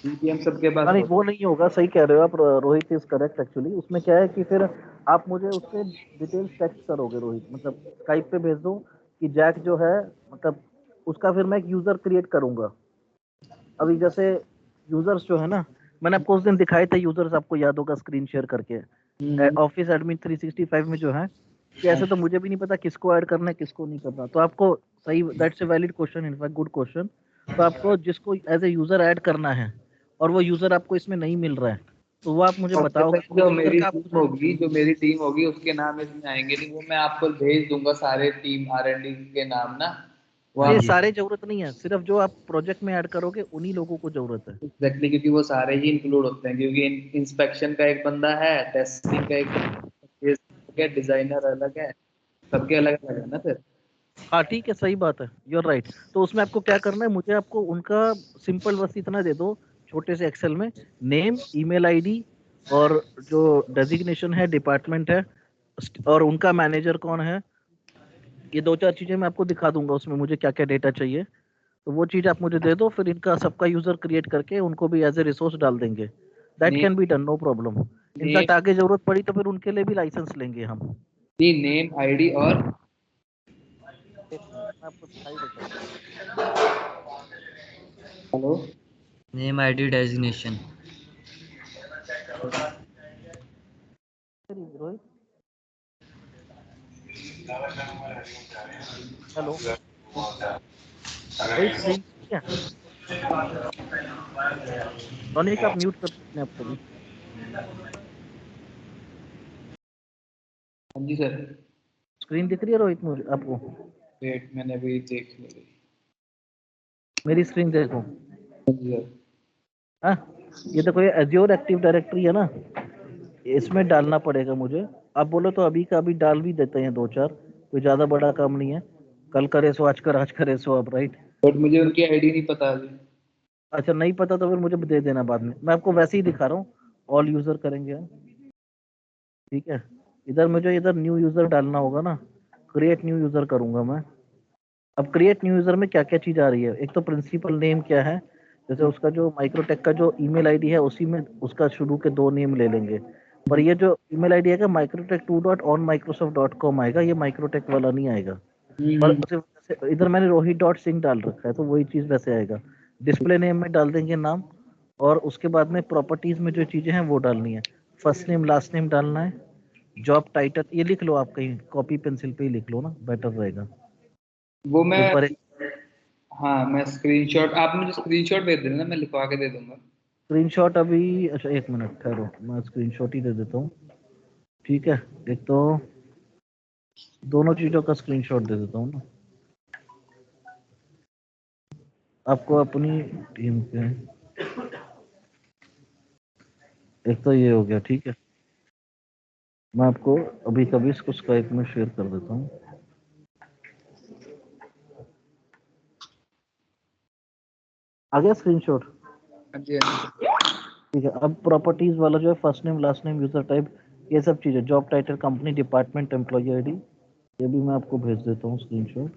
बीपीएम सबके पास नहीं होता वो नहीं होगा, सही कह रहे हो आप, रोहित इज करेक्ट एक्चुअली। उसमें क्या है कि फिर आप मुझे उसके डिटेल्स टेक्स्ट करोगे रोहित, मतलब स्काइप पे भेज दो कि जैक जो है, मतलब उसका फिर मैं एक यूजर क्रिएट करूंगा। अभी जैसे यूजर्स जो है ना, मैंने आपको उस दिन दिखाए थे यूजर्स, आपको याद होगा स्क्रीन शेयर करके, है। ऑफिस एडमिन 365 में जो है, कि ऐसे तो मुझे भी नहीं पता किसको ऐड करना है किसको नहीं करना, तो आपको सही, that's a valid question, in fact good question. तो आपको जिसको एज ए यूजर ऐड करना है और वो यूजर आपको इसमें नहीं मिल रहा है, तो वो आप मुझे और बताओगे जो उस यूजर मेरी का आप टीम होगी, उसके नाम इसमें आएंगे नहीं, वो मैं आपको भेज दूंगा सारे टीम R&D के नाम ना, वो हाँ ये आप जी। सारे जरूरत नहीं है, सिर्फ जो आप प्रोजेक्ट में ऐड करोगे उन्हीं लोगों को जरूरत है। एग्जैक्टली, क्योंकि वो सारे ही इंक्लूड होते हैं, क्योंकि इंस्पेक्शन का एक बंदा है, टेस्टिंग का एक बंदा है, डिजाइनर अलग है, सबके अलग अलग है ना फिर। हाँ ठीक है, सही बात है, यूर राइट। तो उसमें आपको क्या करना है, मुझे आपको उनका सिंपल बस इतना दे दो, छोटे से एक्सेल में, नेम, ईमेल आईडी, और जो डेजिग्नेशन है, डिपार्टमेंट है, और उनका मैनेजर कौन है। ये दो चार चीजें मैं आपको दिखा दूंगा, उसमें मुझे क्या क्या डेटा चाहिए, तो वो चीज आप मुझे दे दो, फिर इनका सबका यूजर क्रिएट करके उनको भी एज ए रिसोर्स डाल देंगे। That name can be done, no problem. Name in fact आगे जरूरत पड़ी तो फिर उनके लिए भी लाइसेंस लेंगे हम। नेम आईडी और एक मिनट, मैं आपको दिखाई देता हूँ। Hello. Name ID designation. Rohit, hello Rohit, screen क्या, रोनिक आप म्यूट कर सकते हैं आपको भी। हाँ जी सर। स्क्रीन दिख रही है रोहित मुझे आपको? वेट, मैंने अभी देख ली। मेरी स्क्रीन देखो। हाँ जी सर। हाँ, ये देखो, ये एज्योर एक्टिव डायरेक्टरी है ना, इसमें डालना पड़ेगा मुझे। आप बोलो तो अभी का अभी डाल भी देते हैं, दो चार, कोई ज्यादा बड़ा काम नहीं है। कल करे सो आज कर, आज करे सो अब, राइट। बट मुझे उनकी आईडी नहीं पता अभी। अच्छा, नहीं पता तो फिर मुझे दे देना बाद में, मैं आपको वैसे ही दिखा रहा हूँ। ऑल यूजर करेंगे हम, ठीक है। इधर मुझे इधर न्यू यूजर डालना होगा ना, क्रिएट न्यू यूजर करूंगा मैं। अब क्रिएट न्यू यूजर में क्या क्या चीज आ रही है, एक तो प्रिंसिपल नेम क्या है, जैसे उसका जो माइक्रोटेक का जो ईमेल आईडी है उसी में उसका शुरू के दो नेम ले लेंगे। पर ये जो ईमेल आईडी आएगा माइक्रोटेक 2.onmicrosoft.com आएगा, ये माइक्रोटेक वाला नहीं आएगा। पर हम्म। उसे इधर मैंने रोहित डॉट सिंह डाल रखा है, तो वही चीज वैसे आएगा। डिस्प्ले नेम में डाल देंगे नाम, और उसके बाद में प्रॉपर्टीज में जो चीजें हैं वो डालनी है। फर्स्ट नेम लास्ट नेम डालना है। जॉब टाइटल ये लिख लो, आप कहीं कॉपी पेंसिल पे ही लिख लो ना, बेटर रहेगा। वो मैं, एक बार हाँ मैं स्क्रीनशॉट, आप मुझे स्क्रीनशॉट भेज देना, मैं लिखवा के दे दूंगा। स्क्रीनशॉट अभी, अच्छा एक मिनट ठहरो, मैं स्क्रीनशॉट ही दे देता हूँ, ठीक है। एक तो दोनों चीजों का स्क्रीनशॉट दे देता हूँ ना आपको, अपनी टीम के। एक तो ये हो गया, ठीक है। मैं आपको अभी कभी इसको स्काइप में शेयर कर देता हूँ। आ गया स्क्रीनशॉट? हाँ जी हाँ जी। ठीक है। अब प्रॉपर्टीज वाला जो है, first name last name user type, ये सब चीजें, job title company department employee ID, ये भी मैं आपको भेज देता हूँ स्क्रीनशॉट।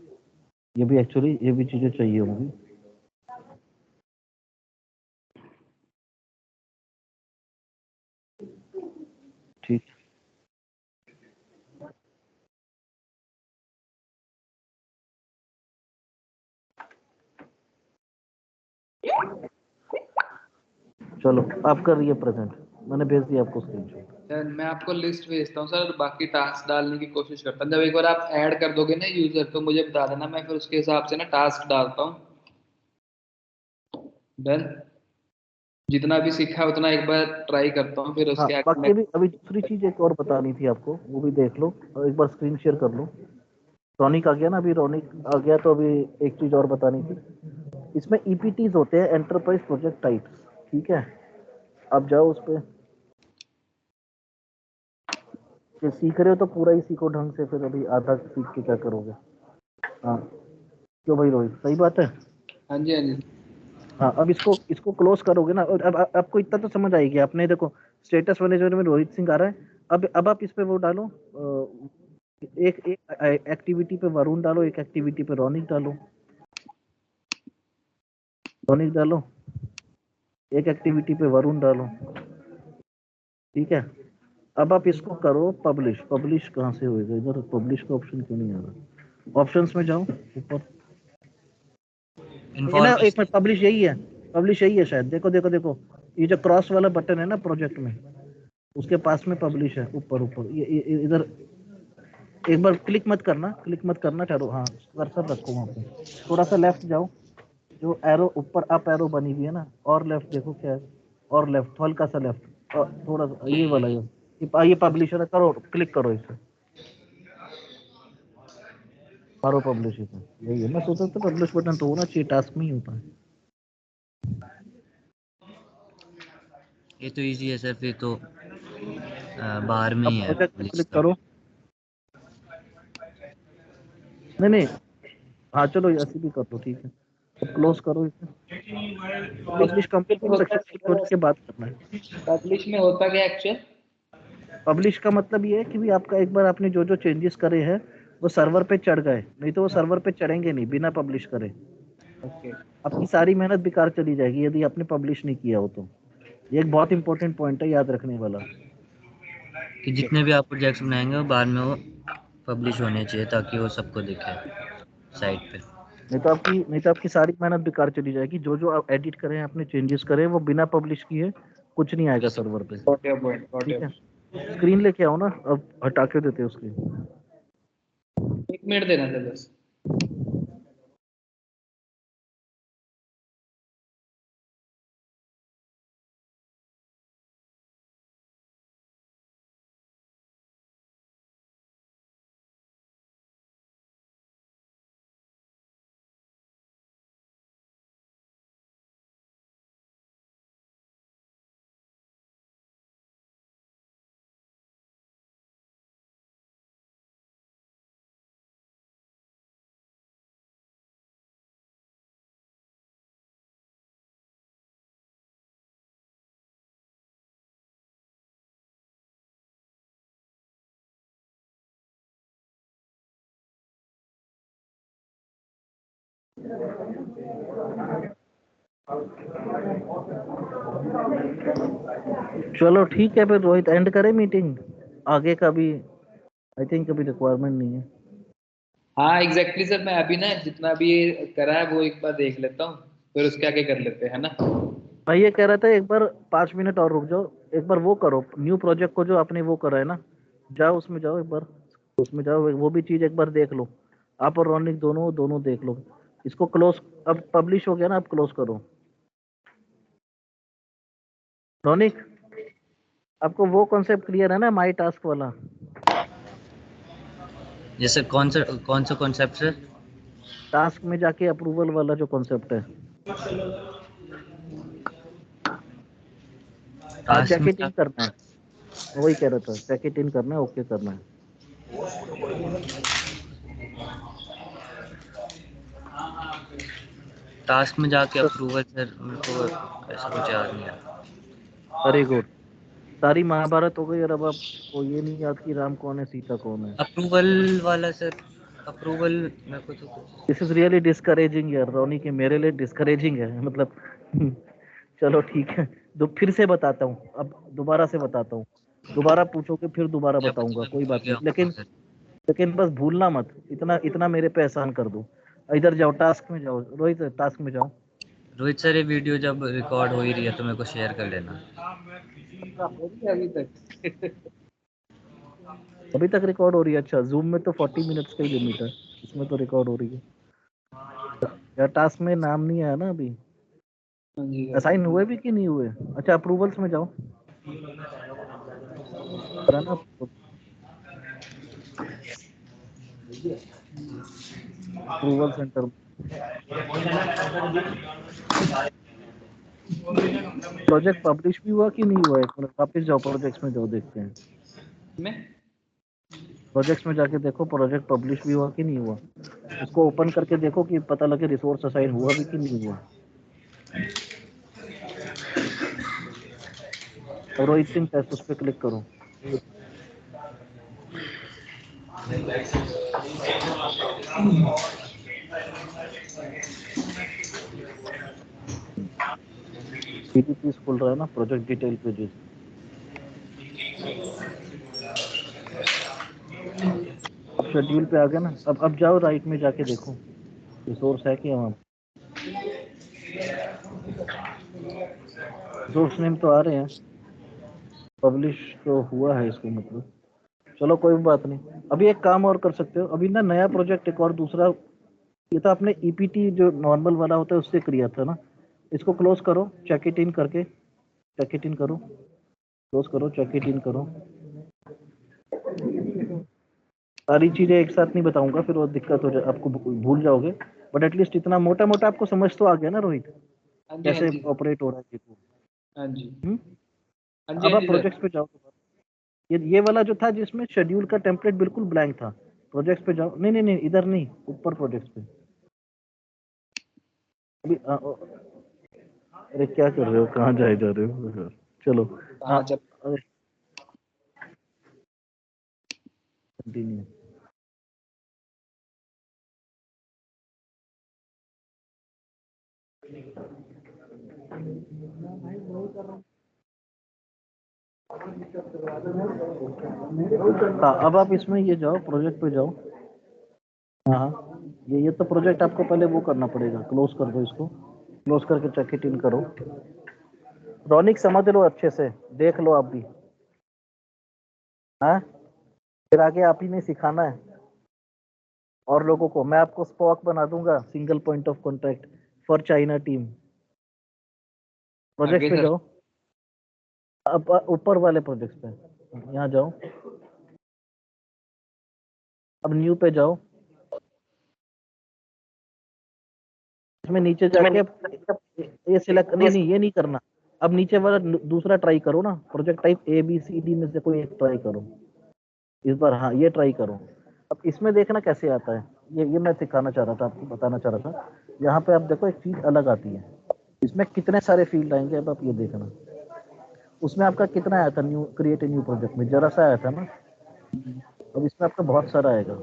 ये भी एक्चुअली ये भी चीजें चाहिए होंगी, ठीक। चलो आप कर रही है प्रेजेंट, मैंने भेज दिया आपको स्क्रीनशॉट। सर मैं आपको लिस्ट भेजता हूँ सर, बाकी टास्क डालने की कोशिश करता हूँ। जब एक बार आप ऐड कर दोगे ना यूजर, तो मुझे बता देना, मैं फिर उसके हिसाब से ना टास्क डालता हूँ। डन। जितना भी सीखा उतना एक बार ट्राई करता हूँ, फिर हाँ, उसके आगे बाकी अभी दूसरी चीज एक और बतानी थी आपको, वो भी देख लो और एक बार स्क्रीन शेयर कर लो। रोनिक आ गया ना, अभी रोनिक आ गया, तो अभी एक चीज और बतानी थी। इसमें ईपीटीज होते हैं, एंटरप्राइज प्रोजेक्ट टाइप्स, ठीक है। आप जाओ उस पर, सीख रहे हो तो पूरा ही सीखो ढंग से, फिर अभी आधा सीख के क्या करोगे। हाँ, क्यों भाई रोहित, सही बात है। हाँ जी हाँ जी। हाँ, अब इसको इसको क्लोज करोगे ना, और अब आपको इतना तो समझ आएगी। आपने देखो स्टेटस मैनेजर में रोहित सिंह आ रहा है, अब आप इस पे वो डालो, एक एक एक्टिविटी पे वरुण डालो, एक एक्टिविटी पे रोनिक डालो, रोनिक डालो, एक एक्टिविटी पे वरुण डालो, ठीक है। अब आप इसको करो पब्लिश। पब्लिश कहाँ से होएगा, इधर पब्लिश का ऑप्शन क्यों नहीं आ रहा? ऑप्शंस में जाओ ऊपर, ये ना, एक मिनट, पब्लिश यही है, पब्लिश यही है शायद, देखो देखो देखो, ये जो क्रॉस वाला बटन है ना प्रोजेक्ट में, उसके पास में पब्लिश है, ऊपर ऊपर, ये इधर। एक बार क्लिक मत करना, क्लिक मत करना, ठहरो, हाँ कर्सर रखो वहां पे, थोड़ा सा लेफ्ट जाओ, जो एरो ऊपर अप एरो बनी हुई है ना, और लेफ्ट देखो क्या है, और लेफ्ट हल्का सा लेफ्ट, और थोड़ा सा ये वाला, ये पब्लिशर है, करो क्लिक करो इसे, मारो पब्लिश इसे। यही है, मैं सोचा था पब्लिश बटन तो होना चाहिए, टास्क में ही होता है। ये तो इजी है सर, फिर तो बाहर में अब ही है प्रोजेक्ट पे क्लिक लिस्ट। करो। नहीं नहीं, हाँ चलो ऐसे भी कर दो, ठीक है। अब क्लोज करो इसे। पब्लिश कंप्लीट सक्सेसफुल प्रोजेक्ट के बाद करना है। पब्लिश में होता क्या एक्चुअल? पब्लिश का मतलब ये है कि भी आपका एक बार आपने जो जो चेंजेस करे हैं वो सर्वर पे चढ़ गए, नहीं तो वो सर्वर पे चढ़ेंगे नहीं बिना पब्लिश करे। ओके। आपकी सारी मेहनत बेकार चली जाएगी यदि आपने पब्लिश नहीं किया हो तो। ये एक बहुत इंपॉर्टेंट पॉइंट है, याद रखने वाला। कि जितने भी आप प्रोजेक्ट्स बनाएंगे वो बाद में वो पब्लिश होने चाहिए, ताकि वो सबको दिखे साइट पे। नहीं तो आपकी सारी मेहनत बेकार चली जाएगी। जो जो आप एडिट करें, आपने चेंजेस करें, वो बिना पब्लिश किए कुछ नहीं आएगा सर्वर पे। गॉट योर पॉइंट, गॉट ठीक योर। है, स्क्रीन लेके आओ ना, अब हटा के देते हैं उसकी। 1 मिनट देना था बस। चलो ठीक है, फिर रोहित एंड करे मीटिंग। आगे का भी आई थिंक अभी रिक्वायरमेंट नहीं है। हाँ एग्जैक्टली सर, मैं अभी ना जितना भी ये करा है वो एक बार देख लेता हूँ, फिर उसके आगे कर लेते हैं, है ना? मैं ये कह रहा था, एक बार 5 मिनट और रुक जाओ। एक बार वो करो, न्यू प्रोजेक्ट को जो आपने वो करा है ना, जाओ उसमें जाओ एक बार, उसमें जाओ, वो भी चीज एक बार देख लो। आप और रोनिक दोनों दोनों देख लो इसको। क्लोज, अब पब्लिश हो गया ना, अब क्लोज करो। रोनिक, आपको वो कॉन्सेप्ट क्लियर है ना, माई टास्क वाला? जैसे कौन सा कॉन्सेप्ट सर? टास्क में जाके अप्रूवल वाला जो कॉन्सेप्ट है, आज टास्क में चेक इन करना है। मैं वही कह रहा था, चेक इन करना है, ओके करना है। टास्क में जाके अप्रूवल सर, मेरे को ऐसा कुछ याद नहीं है। Very good. सारी महाभारत हो गई और अब आपको ये नहीं याद कि राम कौन है, सीता कौन है। अप्रूवल वाला सर, अप्रूवल मेरे को तो कुछ। दिस इज रियली डिस्करेजिंग यार रोनी, के मेरे लिए डिस्करेजिंग है मतलब। चलो ठीक है, फिर से बताता हूँ, अब दोबारा से बताता हूँ। दोबारा पूछोगे फिर दोबारा या तो बताऊंगा, मैं कोई भूल बात गया नहीं, हूँ लेकिन सर। लेकिन बस भूलना मत, इतना इतना मेरे पे एहसान कर दो। इधर जाओ, टास्क में जाओ रोहित, टास्क में जाओ। रोहित सर, ये वीडियो जब रिकॉर्ड हो ही रही है तो मेरे को शेयर कर लेना। अच्छा, हो रही है अभी तक? अभी तक रिकॉर्ड हो रही है? अच्छा, जूम में तो 40 मिनट्स का ही लिमिट है, इसमें तो रिकॉर्ड हो रही है यार। टास्क में नाम नहीं आया ना अभी। हाँ जी सर। असाइन हुए भी कि नहीं हुए? अच्छा, अप्रूवल्स में जाओ, करा ना अप्रूवल सेंटर। प्रोजेक्ट पब्लिश भी हुआ कि नहीं हुआ? एक मिनट वापस जाओ, प्रोजेक्ट्स में जाओ, देखते हैं। में प्रोजेक्ट्स में जाके देखो, प्रोजेक्ट पब्लिश भी हुआ कि नहीं हुआ। उसको ओपन करके देखो कि पता लगे रिसोर्स असाइन हुआ भी कि नहीं हुआ। और रोहित सिंह टेस्ट, उस पर क्लिक करो। पीडीपी खुल रहा है ना, प्रोजेक्ट डिटेल पेजेस। शेड्यूल पे आ गया ना, अब जाओ राइट में जाके देखो रिसोर्स है कि वहाँ। रिसोर्स नेम तो आ रहे हैं, पब्लिश तो हुआ है इसको मतलब। चलो कोई बात नहीं, अभी एक काम और कर सकते हो, अभी ना नया प्रोजेक्ट एक और दूसरा ये तो आपने ईपीटी जो नॉर्मल वाला होता है उससे किया था ना। इसको क्लोज करो, चेक इट इन करके, चेक इट इन करो, क्लोज करो, चेक इट इन करो। सारी चीजें एक साथ नहीं बताऊंगा, फिर वो दिक्कत हो जाए, आपको भूल जाओगे। बट एटलीस्ट इतना मोटा मोटा आपको समझ तो आ गया ना रोहित, हाँ जी, हाँ कैसे जी, ऑपरेट हो रहा है ये तो। हाँ जी, हम्म? हाँ जी, अब हाँ आप जी सर। प्रोजेक्ट्स पे जाओ। ये वाला जो था जिसमें शेड्यूल का टेम्पलेट बिल्कुल ब्लैंक था, प्रोजेक्ट्स पे जाओ। नहीं नहीं नहीं, इधर नहीं, ऊपर प्रोजेक्ट्स पे। अभी अरे क्या कर रहे हो, कहाँ जाए जा रहे हो? चलो। हाँ, हाँ चल। अरे कंटिन्यू। हाँ, अब आप इसमें ये जाओ, प्रोजेक्ट पे जाओ। हाँ हाँ, ये तो प्रोजेक्ट आपको पहले वो करना पड़ेगा, क्लोज कर दो इसको, क्लोज करके चेक इट इन करो। रॉनिक समझ लो अच्छे से, देख लो आप भी। हाँ, फिर आगे आप ही ने सिखाना है और लोगों को। मैं आपको स्पॉक बना दूंगा, single point of contact for China team. Project आगे पे सर। जाओ, अब ऊपर वाले प्रोजेक्ट पे यहाँ जाओ। अब न्यू पे जाओ, इसमें नीचे जाके ये सिलेक्ट, नहीं नहीं ये नहीं करना। अब नीचे वाला दूसरा ट्राई करो ना, project type A B C D में से कोई एक ट्राई करो इस बार। हाँ, ये ट्राई करो। अब इसमें देखना कैसे आता है। ये मैं सिखाना चाह रहा था, आपको बताना चाह रहा था। यहाँ पे आप देखो एक चीज अलग आती है, इसमें कितने सारे फील्ड आएंगे, अब आप ये देखना। उसमें आपका कितना आया था, new create a new project में जरा सा आया था ना। अब इसमें आपका बहुत सारा आएगा।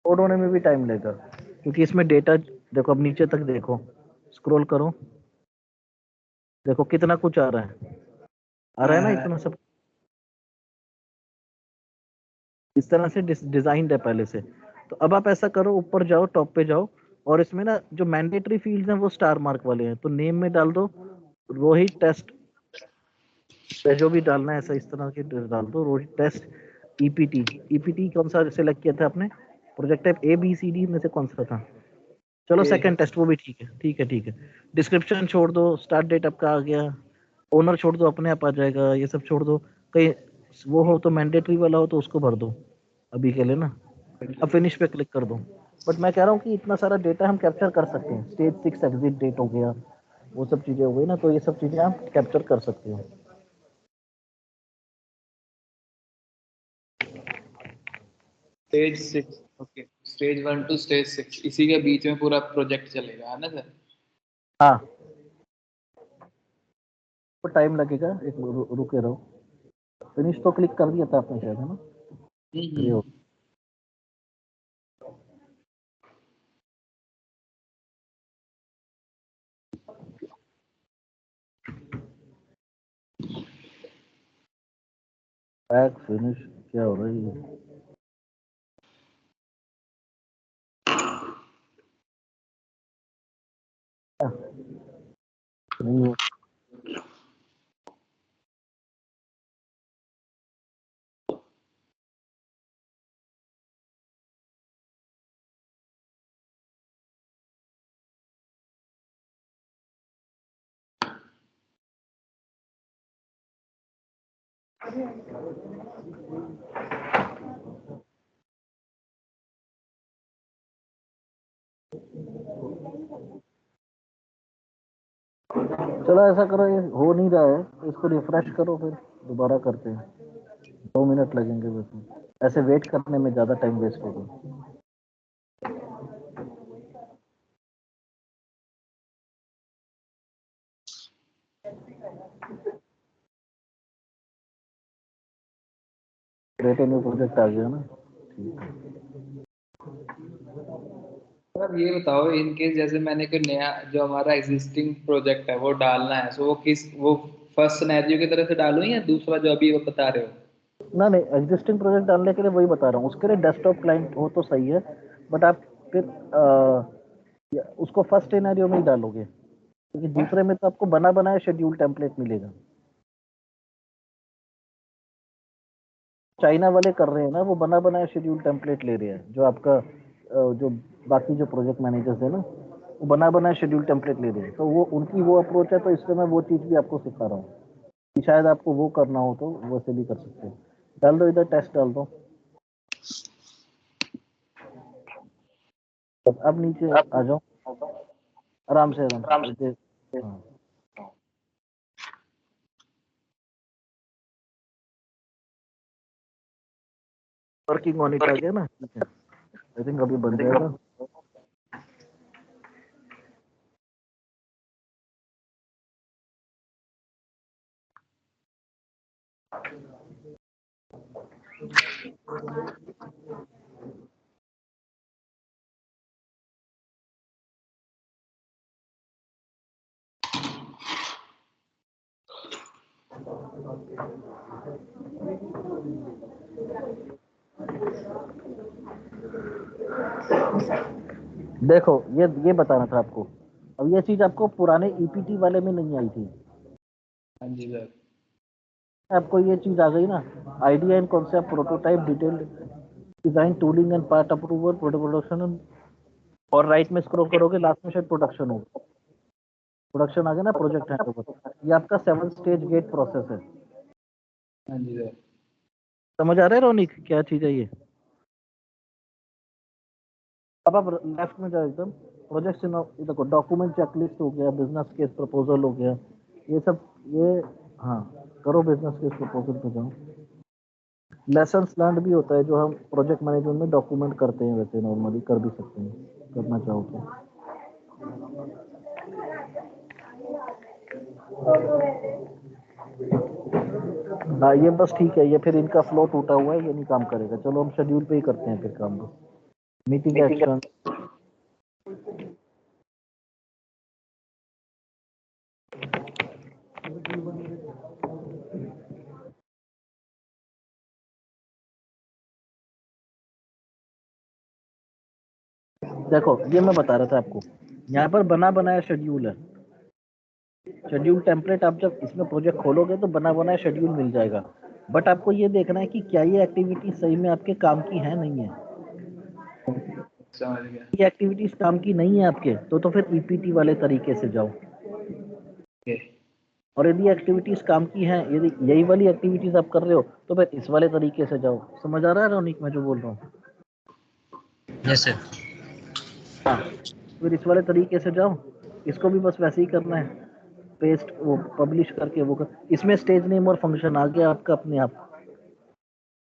कोड होने में भी टाइम लेगा, क्योंकि इसमें डेटा देखो। अब नीचे तक देखो, स्क्रॉल करो, देखो कितना कुछ आ रहा है, आ रहा है ना हाँ इतना सब। इस तरह से डिजाइन है पहले से। तो अब आप ऐसा करो, ऊपर जाओ, टॉप पे जाओ, और इसमें ना जो मैंडेटरी फील्ड्स हैं वो स्टार मार्क वाले हैं, तो नेम में डाल दो रोहित टेस्ट, पे जो भी डालना है ऐसा इस तरह के डाल दो, रोहित टेस्ट ईपीटी। ईपीटी कौन सा सिलेक्ट किया था आपने, project type A B C D में से कौन सा था? चलो ये सेकंड टेस्ट, वो भी ठीक है, ठीक है ठीक है। डिस्क्रिप्शन छोड़ दो, स्टार्ट डेट आपका आ गया, ओनर छोड़ दो, अपने आप आ जाएगा। ये सब छोड़ दो, कहीं वो हो तो मैंडेटरी वाला हो तो उसको भर दो अभी के लिए ना। अब फिनिश पे क्लिक कर दो। बट मैं कह रहा हूँ कि इतना सारा डेटा हम कैप्चर कर सकते हैं। स्टेज 6 एग्जिट डेट हो गया, वो सब चीजें हो गई ना, तो ये सब चीजें आप कैप्चर कर सकते हो। Stage 6, okay, stage 1 to stage 6 इसी के बीच में पूरा प्रोजेक्ट चलेगा, है ना सर? हाँ, तो टाइम लगेगा, एक रुके रहो। फिनिश तो क्लिक कर दिया था आपने शायद, है ना? ये हो। हम्म। बैक फिनिश क्या हो रहा है ये? नहीं हो। चलो ऐसा करो, ये हो नहीं रहा है, इसको रिफ्रेश करो, फिर दोबारा करते हैं। 2 मिनट लगेंगे बस में। ऐसे वेट करने में ज्यादा टाइम वेस्ट होगा। क्रिएट न्यू प्रोजेक्ट आ गया ना, ठीक है। सर ये बताओ, इन केस जैसे मैंने कोई नया जो हमारा एग्जिस्टिंग प्रोजेक्ट है वो डालना है, सो वो फर्स्ट सिनेरियो की तरह से डालूं या दूसरा जो अभी वो बता रहे हो? ना नहीं, एग्जिस्टिंग प्रोजेक्ट डालने के लिए वही बता रहा हूँ, उसके लिए डेस्कटॉप क्लाइंट हो तो सही है। बट आप फिर उसको फर्स्ट सिनेरियो में ही डालोगे, क्योंकि हाँ? दूसरे में तो आपको बना बनाया शेड्यूल टेम्पलेट मिलेगा। चाइना वाले कर रहे हैं ना, वो बना बनाया शेड्यूल टेम्पलेट ले रहे हैं, जो आपका जो बाकी जो प्रोजेक्ट मैनेजर्स है ना, वो बना बनाया शेड्यूल टेम्पलेट ले रहे हैं, तो वो उनकी वो अप्रोच है, तो इसलिए मैं वो चीज़ भी आपको सिखा रहा हूँ कि शायद आपको वो करना हो तो वैसे भी कर सकते हो। डाल दो इधर, टेस्ट डाल दो। अब नीचे आ जाओ, आराम से नीचे। हाँ, वर्किंग ऑन इट आ गया ना, ठीक है, आई थिंक अभी बन जाएगा। देखो ये बताना था आपको, अब ये चीज आपको पुराने ईपीटी वाले में नहीं आई थी। हाँ जी सर। आपको ये चीज आ गई ना, idea and concept, prototype, detailed design, tooling and part approval, production, और राइट में स्क्रॉल करोगे, लास्ट में शायद प्रोडक्शन होगा। प्रोडक्शन आ गया ना, प्रोजेक्ट हैंडओवर। ये आपका 7 स्टेज गेट प्रोसेस है। हाँ जी सर। समझ आ रहा है रोनिक, क्या चीज है ये? अब आप लेफ्ट में जाओ एकदम, प्रोजेक्ट देखो, डॉक्यूमेंट चेकलिस्ट हो गया, बिजनेस केस प्रपोजल हो गया, ये सब ये, हाँ करो, बिजनेस केस प्रपोजल पे जाओ। लेसन्स लर्न भी होता है, जो हम प्रोजेक्ट मैनेजमेंट में डॉक्यूमेंट करते हैं, वैसे नॉर्मली कर भी सकते हैं, करना चाहो तो। हाँ ये बस ठीक है, ये फिर इनका फ्लो टूटा हुआ है, ये नहीं काम करेगा। चलो हम शेड्यूल पे ही करते हैं फिर काम, बस मीटिंग एक्शन। देखो ये मैं बता रहा था आपको, यहाँ पर बना बनाया शेड्यूल है, शेड्यूल टेम्पलेट। आप जब इसमें प्रोजेक्ट खोलोगे तो बना बनाया शेड्यूल मिल जाएगा, बट आपको ये देखना है कि क्या ये एक्टिविटी सही में आपके काम की है, नहीं है। समझ गया। ये एक्टिविटीज काम की नहीं है आपके, तो फिर ईपीटी वाले तरीके से जाओ। ओके। और यदि एक्टिविटीज काम की हैं, यदि यही वाली एक्टिविटीज आप कर रहे हो, तो फिर इस वाले तरीके से जाओ। समझ आ रहा है रोनिक मैं जो बोल रहा हूँ? Yes sir. हाँ, फिर इस वाले तरीके से जाओ, इसको भी बस वैसे ही करना है, पेस्ट वो पब्लिश करके वो कर। इसमें स्टेज नेम और फंक्शन आ गया आपका अपने आप।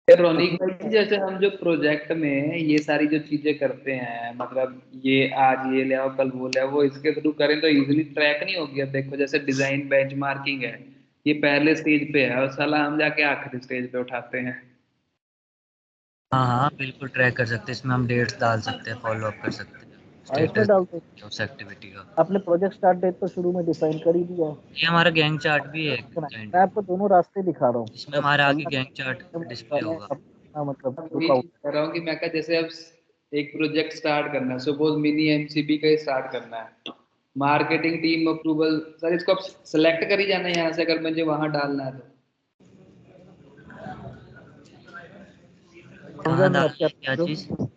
फिर रोनिक भाई जी, जैसे हम जो प्रोजेक्ट में ये सारी जो चीजें करते हैं, मतलब ये आज ये ले आओ कल वो ले आओ, वो इसके थ्रू करें तो इजीली ट्रैक नहीं होगी। अब देखो जैसे डिजाइन बेंचमार्किंग है, ये पहले स्टेज पे है और साला हम जाके आखिरी स्टेज पे उठाते हैं। हाँ हाँ बिल्कुल ट्रैक कर सकते हैं, इसमें हम डेट्स डाल सकते हैं, फॉलो अप कर सकते हैं, हाँ इसमें स्टेटस डालते, उस एक्टिविटी का। आपने प्रोजेक्ट स्टार्ट डेट तो शुरू में डिफाइन कर ही दिया है। ये हमारा गैंग चार्ट भी है मैं आपको दोनों रास्ते दिखा रहा हूँ, जिसमें अब हमारा आगे समझ गैंग चार्ट डिस्प्ले होगा। अपना मतलब वही लुकआउट। कह रहा हूँ कि मैं कहा जैसे अब एक प्रोजेक्ट स्टार्ट करना है, सपोज मिनी एमसीबी का स्टार्ट करना है, मार्केटिंग टीम अप्रूवल, सर इसको अब सेलेक्ट कर ही जाना है यहाँ से, अगर मुझे वहां डालना है तो। समझा कहाँ नहीं आप डालनी क्या है क्या पूछ रहे चीज़? हो?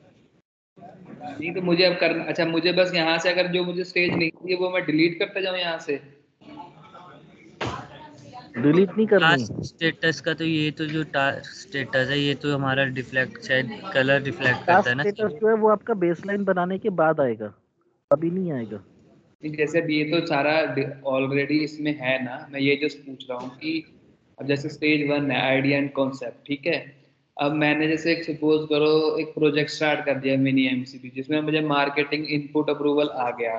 नहीं तो मुझे अब करना, अच्छा मुझे बस यहाँ से अगर जो मुझे स्टेज नहीं चाहिए वो मैं डिलीट करता जाऊँ यहाँ से। डिलीट नहीं करनी। टास्क स्टेटस का तो ये तो जो स्टेटस है ये तो हमारा रिफ्लेक्ट शायद कलर रिफ्लेक्ट करता टास्क है ना स्टेटस सीन। जो है वो आपका बेसलाइन बनाने के बाद आएगा, अभी नहीं आएगा। नहीं, जैसे अब ये तो सारा ऑलरेडी इसमें है ना, मैं ये जस्ट पूछ रहा हूँ कि अब जैसे स्टेज 1 है आइडिया एंड कॉन्सेप्ट, ठीक है। अब मैंने जैसे एक सपोज करो एक प्रोजेक्ट स्टार्ट कर दिया मिनी एमसीबी, जिसमें मुझे मार्केटिंग इनपुट अप्रूवल आ गया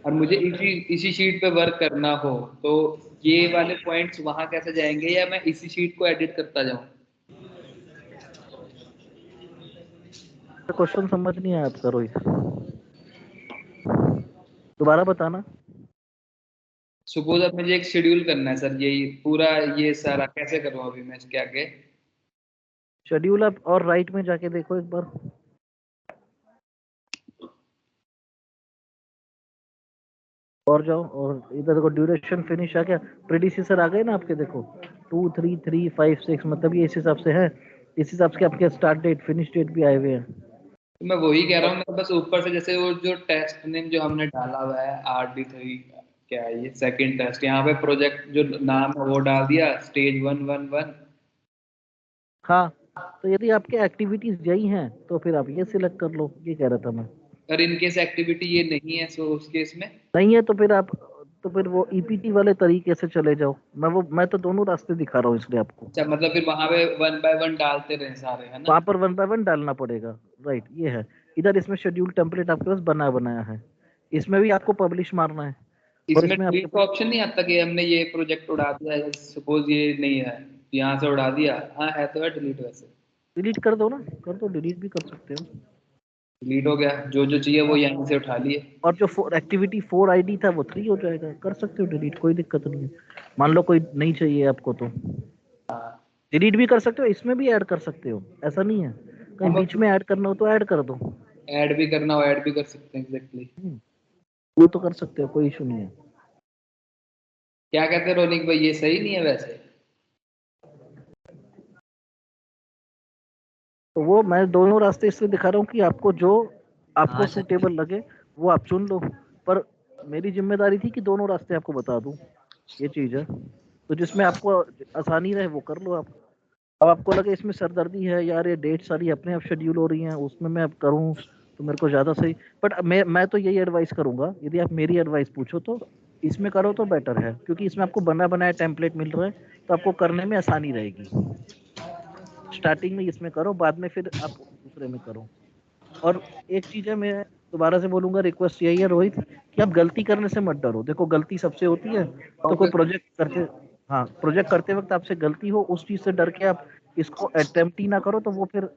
और मुझे इसी इसी शीट पे वर्क करना हो, तो ये वाले पॉइंट्स वहां कैसे जाएंगे, या मैं इसी शीट को एडिट करता जाऊं? क्वेश्चन समझ नहीं आया आपका रोहित, दोबारा बताना। सपोज अब मुझे एक शेड्यूल करना है सर, यही पूरा, ये सारा कैसे करूं अभी मैं इसके आगे? शेड्यूल आप और राइट में जाके देखो एक बार, और जाओ, और इधर देखो ड्यूरेशन फिनिश आ गया, प्रेडिसेसर आ गए ना आपके, देखो 2 3 3 5 6 मतलब ये इस हिसाब से है, इस हिसाब से आपके स्टार्ट डेट फिनिश डेट भी आए हुए हैं। तो मैं वही कह रहा हूँ, मैं बस ऊपर से जैसे वो जो टेस्ट नेम जो हमने डाला हुआ है RD3, क्या है ये सेकंड टेस्ट, यहाँ पे प्रोजेक्ट जो नाम है वो डाल दिया स्टेज 111। हाँ, तो यदि आपके एक्टिविटीज यही हैं तो फिर आप ये सिलेक्ट कर लो, ये कह रहा था मैं। अगर इनकेस एक्टिविटी ये नहीं है सो उस केस में नहीं है तो फिर आप, तो फिर वो ईपीटी वाले तरीके से चले जाओ। मैं तो दोनों रास्ते दिखा रहा हूँ इसलिए आपको। अच्छा, मतलब फिर वहां पे 1 बाय 1 डालते रहे सारे, है ना? वहां पर 1 बाय 1 डालना पड़ेगा, राइट, ये है। इधर इसमें शेड्यूल टेम्पलेट आपके पास बना बनाया है, इसमें भी आपको पब्लिश मारना है, और इसमें इसमें आपके डिलीट का पास ऑप्शन नहीं आता कि हमने ये प्रोजेक्ट उड़ा दिया है, सपोज ये नहीं है, यहाँ से उड़ा दिया, हाँ है तो है डिलीट, वैसे डिलीट कर दो ना, कर दो, डिलीट भी कर सकते हो। डिलीट हो गया, जो जो चाहिए वो हाँ, यहाँ से उठा लिए। और जो एक्टिविटी 4 आईडी था वो 3 हो जाएगा, कर सकते हो डिलीट, कोई दिक्कत नहीं है। मान लो कोई नहीं चाहिए आपको तो हाँ, डिलीट भी कर सकते हो, इसमें भी ऐड कर सकते हो, ऐसा नहीं है। कहीं अब बीच में ऐड करना हो तो ऐड कर दो। ऐड भी करना हो ऐड भी कर सकते हैं, एग्जैक्टली। वो तो कर सकते हो, कोई इशू नहीं है। क्या कहते हैं रोनिक भाई, ये सही नहीं है वैसे? तो वो मैं दोनों रास्ते इसलिए दिखा रहा हूँ कि आपको जो आपको हाँ सर। सूटेबल लगे वो आप चुन लो, पर मेरी जिम्मेदारी थी कि दोनों रास्ते आपको बता दूं, ये चीज है। तो जिसमें आपको आसानी रहे वो कर लो आप। अब आपको लगे इसमें सरदर्दी है यार, ये डेट सारी अपने आप शेड्यूल हो रही हैं, उसमें मैं अब करूँ तो मेरे को ज्यादा सही, बट मैं तो यही एडवाइस करूंगा, यदि आप मेरी एडवाइस पूछो तो इसमें करो तो बेटर है, क्योंकि इसमें आपको बना बनाया टेम्पलेट मिल रहा है, तो आपको करने में आसानी रहेगी। स्टार्टिंग में इसमें करो, बाद में फिर आप दूसरे में करो। और एक चीज है, मैं दोबारा से बोलूंगा, रिक्वेस्ट यही है रोहित, कि आप गलती करने से मत डरो। देखो गलती सबसे होती है, तो कोई प्रोजेक्ट करते, हाँ, प्रोजेक्ट करते वक्त आपसे गलती हो, उस चीज से डर के आप इसको अटेम्प्ट ही ना करो, तो वो फिर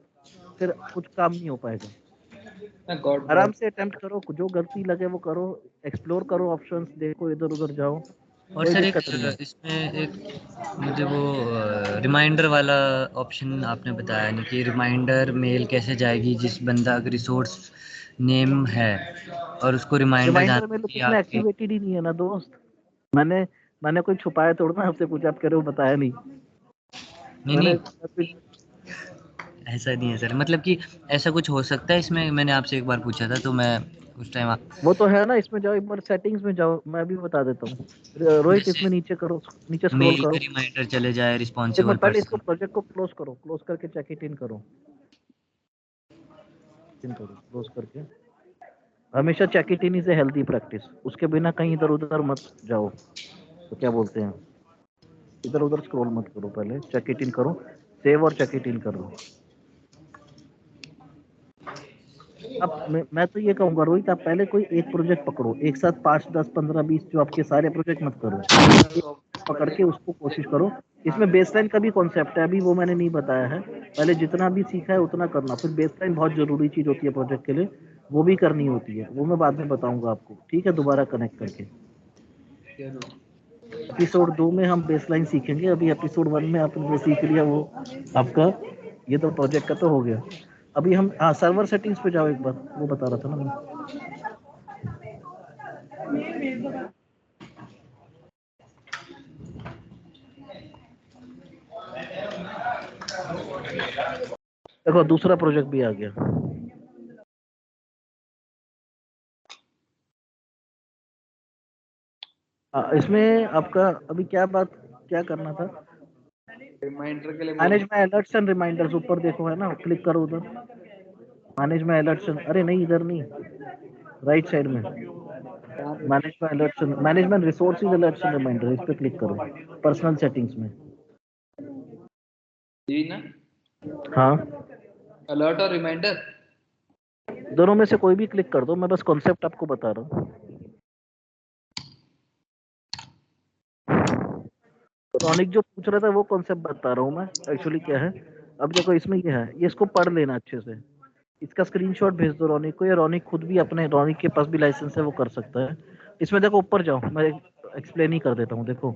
कुछ काम नहीं हो पाएगा। गॉड आराम गॉड। से अटेम्प्ट करो, जो गलती लगे वो करो, एक्सप्लोर करो ऑप्शंस, देखो इधर उधर जाओ, और कोई सर एक दिक्कत नहीं है। इसमें एक मुझे वो रिमाइंडर वाला ऑप्शन आपने बताया नहीं कि रिमाइंडर मेल कैसे जाएगी जिस बंदा का रिसोर्स नेम है और उसको रिमाइंडर रिमाइंडर जाना में तो कि तुमने आपके। एक्टिवेटेड ही नहीं है ना दोस्त। मैंने मैंने कोई छुपाया थोड़ा ना आपसे, पूछा आप कह रहे हो बताया नहीं। नहीं मैंने नहीं, ऐसा नहीं है सर, मतलब कि ऐसा कुछ हो सकता है इसमें, मैंने आपसे एक बार पूछा था तो मैं उस टाइम वो तो है ना, इसमें जाओ एक बार सेटिंग्स में जाओ, मैं भी बता देता हूँ। रोहित जैसे इसमें नीचे करो, नीचे स्क्रॉल मेल का करो। रिमाइंडर चले जाए एक बार रिस्पॉन्सिबल पहले इसको पर्सन। प्रोजेक्ट को क्लोज करो, क्लोज करके चेक इट इन करो, इन करो क्लोज करके। हमेशा check it in is a healthy practice, उसके बिना कहीं इधर उधर मत जाओ, तो क्या बोलते हैं, इधर उधर स्क्रॉल मत करो, पहले चेक इट इन करो, सेव और चेक इट इन कर लो। अब मैं तो ये कहूंगा रोहित, आप पहले कोई एक प्रोजेक्ट पकड़ो, एक साथ 5 10 15 20 जो आपके सारे प्रोजेक्ट मत करो, एक पकड़ के उसको कोशिश करो। इसमें बेसलाइन का भी कॉन्सेप्ट है, अभी वो मैंने नहीं बताया है, पहले जितना भी सीखा है उतना करना, फिर बेसलाइन बहुत जरूरी चीज होती है प्रोजेक्ट के लिए, वो भी करनी होती है, वो मैं बाद में बताऊंगा आपको, ठीक है, दोबारा कनेक्ट करके। एपिसोड 2 में हम बेसलाइन सीखेंगे, अभी एपिसोड 1 में आपने जो सीख लिया वो आपका, ये तो प्रोजेक्ट का तो हो गया। अभी हम, हाँ, सर्वर सेटिंग्स पे जाओ एक बार, वो बता रहा था ना मैं। देखो दूसरा प्रोजेक्ट भी आ गया। इसमें आपका अभी क्या करना था, रिमाइंडर के लिए बोल manage my alerts and reminders, ऊपर देखो है ना, क्लिक करो उधर, मैनेज माय अलर्ट्स, अरे नहीं इधर नहीं, राइट साइड में, रहा था। Manage my alerts, management resources alerts and reminder, इस पे क्लिक करो, पर्सनल सेटिंग्स में। जी ना, हाँ, अलर्ट और रिमाइंडर। दोनों में से कोई भी क्लिक कर दो, मैं बस कॉन्सेप्ट आपको बता रहा हूँ। रॉनिक जो पूछ रहा था वो कॉन्सेप्ट बता रहा हूँ मैं, एक्चुअली क्या है। अब देखो इसमें ये है, ये इसको पढ़ लेना अच्छे से, इसका स्क्रीनशॉट भेज दो रॉनिक को, या रॉनिक खुद भी अपने, रॉनिक के पास भी लाइसेंस है वो कर सकता है। इसमें देखो ऊपर जाओ, मैं एक्सप्लेन ही कर देता हूँ, देखो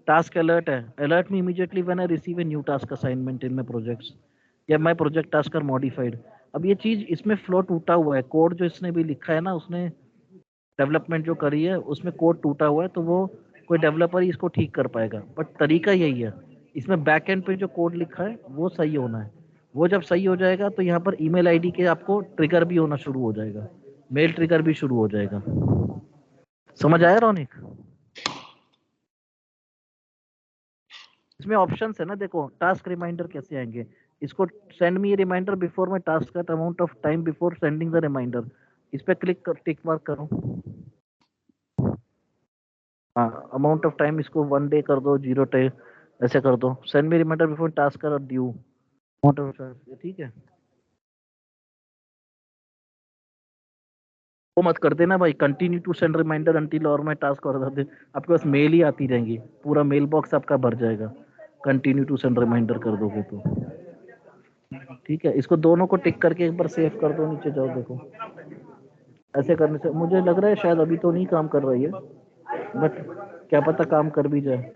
टास्क अलर्ट है, alert me immediately when I receive a new task assignment in my projects, या my project task are modified. अब ये चीज इसमें फ्लो टूटा हुआ है, कोड जो इसने भी लिखा है ना, उसने डेवलपमेंट जो करी है उसमें कोड टूटा हुआ है, तो वो कोई डेवलपर ही इसको ठीक कर पाएगा, बट तरीका यही है, इसमें बैक एंड पे जो कोड लिखा है वो सही होना है। वो जब सही हो जाएगा तो यहाँ पर ईमेल आईडी के आपको ट्रिगर भी होना शुरू हो जाएगा, मेल ट्रिगर भी शुरू हो जाएगा। समझ आया रौनिक? इसमें ऑप्शंस है ना, देखो टास्क रिमाइंडर कैसे आएंगे। इसको send me reminder before my task का amount of time before sending the reminder, इस पे क्लिक कर टिक मार्क करो। हाँ, अमाउंट ऑफ टाइम इसको 1 डे कर दो, 0 डे ऐसे कर दो। Send me reminder before task का ड्यू, ठीक है। वो मत कर देना भाई, continue to send reminder until और माय टास्क और दे, आपके पास मेल ही आती रहेंगी, पूरा मेल बॉक्स आपका भर जाएगा कंटिन्यू टू सेंड रिमाइंडर कर दोगे तो। ठीक है, इसको दोनों को टिक करके एक बार सेव कर दो, नीचे जाओ देखो। ऐसे करने से मुझे लग रहा है शायद अभी तो नहीं काम कर रही है, बट क्या पता काम कर भी जाए।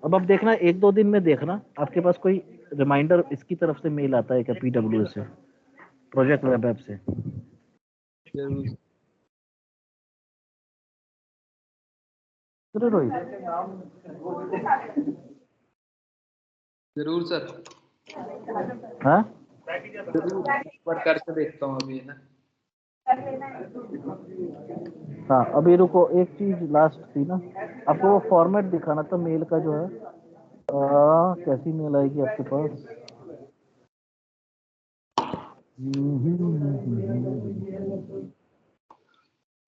अब आप देखना 1-2 दिन में देखना आपके पास कोई रिमाइंडर इसकी तरफ से मेल आता है क्या, पीडब्ल्यू से, प्रोजेक्ट वेब ऐप से। जरूर सर, हाँ जरूर एक बार करके देखता हूँ अभी ना। हाँ, अभी रुको, एक चीज लास्ट थी ना, आपको वो फॉर्मेट दिखाना था मेल का जो है। कैसी मेल आएगी आपके पास?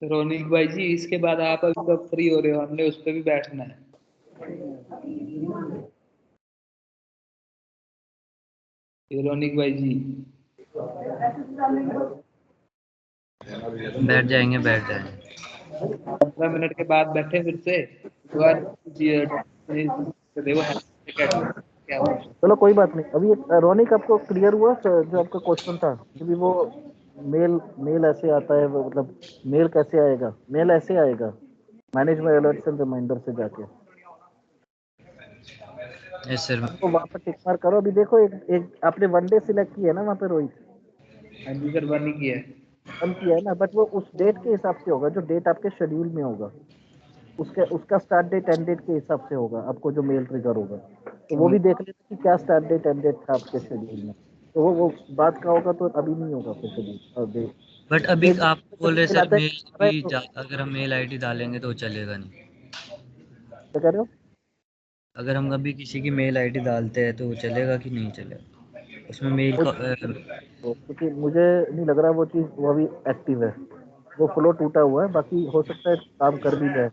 रोनिक भाई जी, इसके बाद आप अभी कब फ्री हो रहे हो? हमने उस पर भी बैठना है। ये रोनिक भाई जी, बैठ जाएंगे, बैठ जाएंगे। 15 मिनट के बाद बैठे फिर से एक बार। देखो क्या हुआ। चलो कोई बात नहीं, अभी रोनिक आपको क्लियर हुआ जो आपका क्वेश्चन था, कि वो मेल मेल ऐसे आता है, वो मतलब मेल कैसे आएगा? मेल ऐसे आएगा, manage my alerts and reminder से जाके यस सर। तो वहाँ पर टिक मार्क करो। अभी देखो एक आपने 1 डे सिलेक्ट किया है ना वहाँ पे रोहित, हाँ जी सर, बन ही किया है। बंद किया है ना, बट वो उस डेट के हिसाब से होगा जो डेट आपके शेड्यूल में होगा, उसका स्टार्ट डेट एंड डेट के हिसाब से होगा आपको जो मेल ट्रिगर होगा। तो वो भी देख लेना कि क्या स्टार्ट डेट एंड डेट था आपके शेड्यूल में, तो वो बात का होगा तो अभी नहीं होगा फिर शेड्यूल। बट अभी एक आप बोल रहे मेल सर आता है मेल तो भी अगर हम मेल आईडी डालेंगे तो चलेगा नहीं? क्या कह रहे हो? अगर हम कभी किसी की मेल आईडी डालते हैं तो वो चलेगा कि नहीं चलेगा? उसमें मेल का क्योंकि मुझे नहीं लग रहा वो चीज़ वो अभी एक्टिव है, वो फ्लो टूटा हुआ है, बाकी हो सकता है काम कर भी जाए।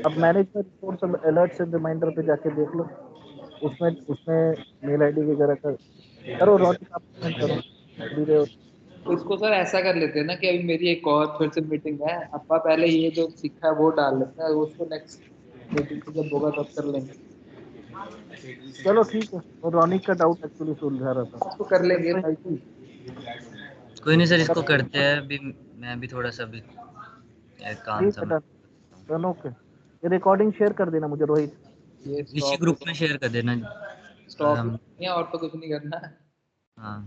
अब management reports alerts and reminder पे जाके देख लो, उसमें उसमें मेल आईडी वगैरह का करो। रोटी आप पेमेंट करो, कर ही रहे हो। तो इसको सर ऐसा कर लेते हैं ना कि अभी मेरी एक और फिर से मीटिंग है, अपा पहले ये जो सीखा है वो डाल लेते हैं, उसको नेक्स्ट मीटिंग में जब होगा तब कर लेंगे। चलो ठीक है, और रोनिक का डाउट एक्चुअली सुलझा रहा था। तो कर लेंगे भाई जी। कोई नहीं सर, इसको करते हैं अभी। मैं भी थोड़ा सा भी काम ठीक है, समय। Done okay. ये रिकॉर्डिंग शेयर कर देना मुझे रोहित। ये इसी स्टॉप ग्रुप में शेयर कर देना। अगर स्टॉप हम और तो कुछ नहीं करना है। हाँ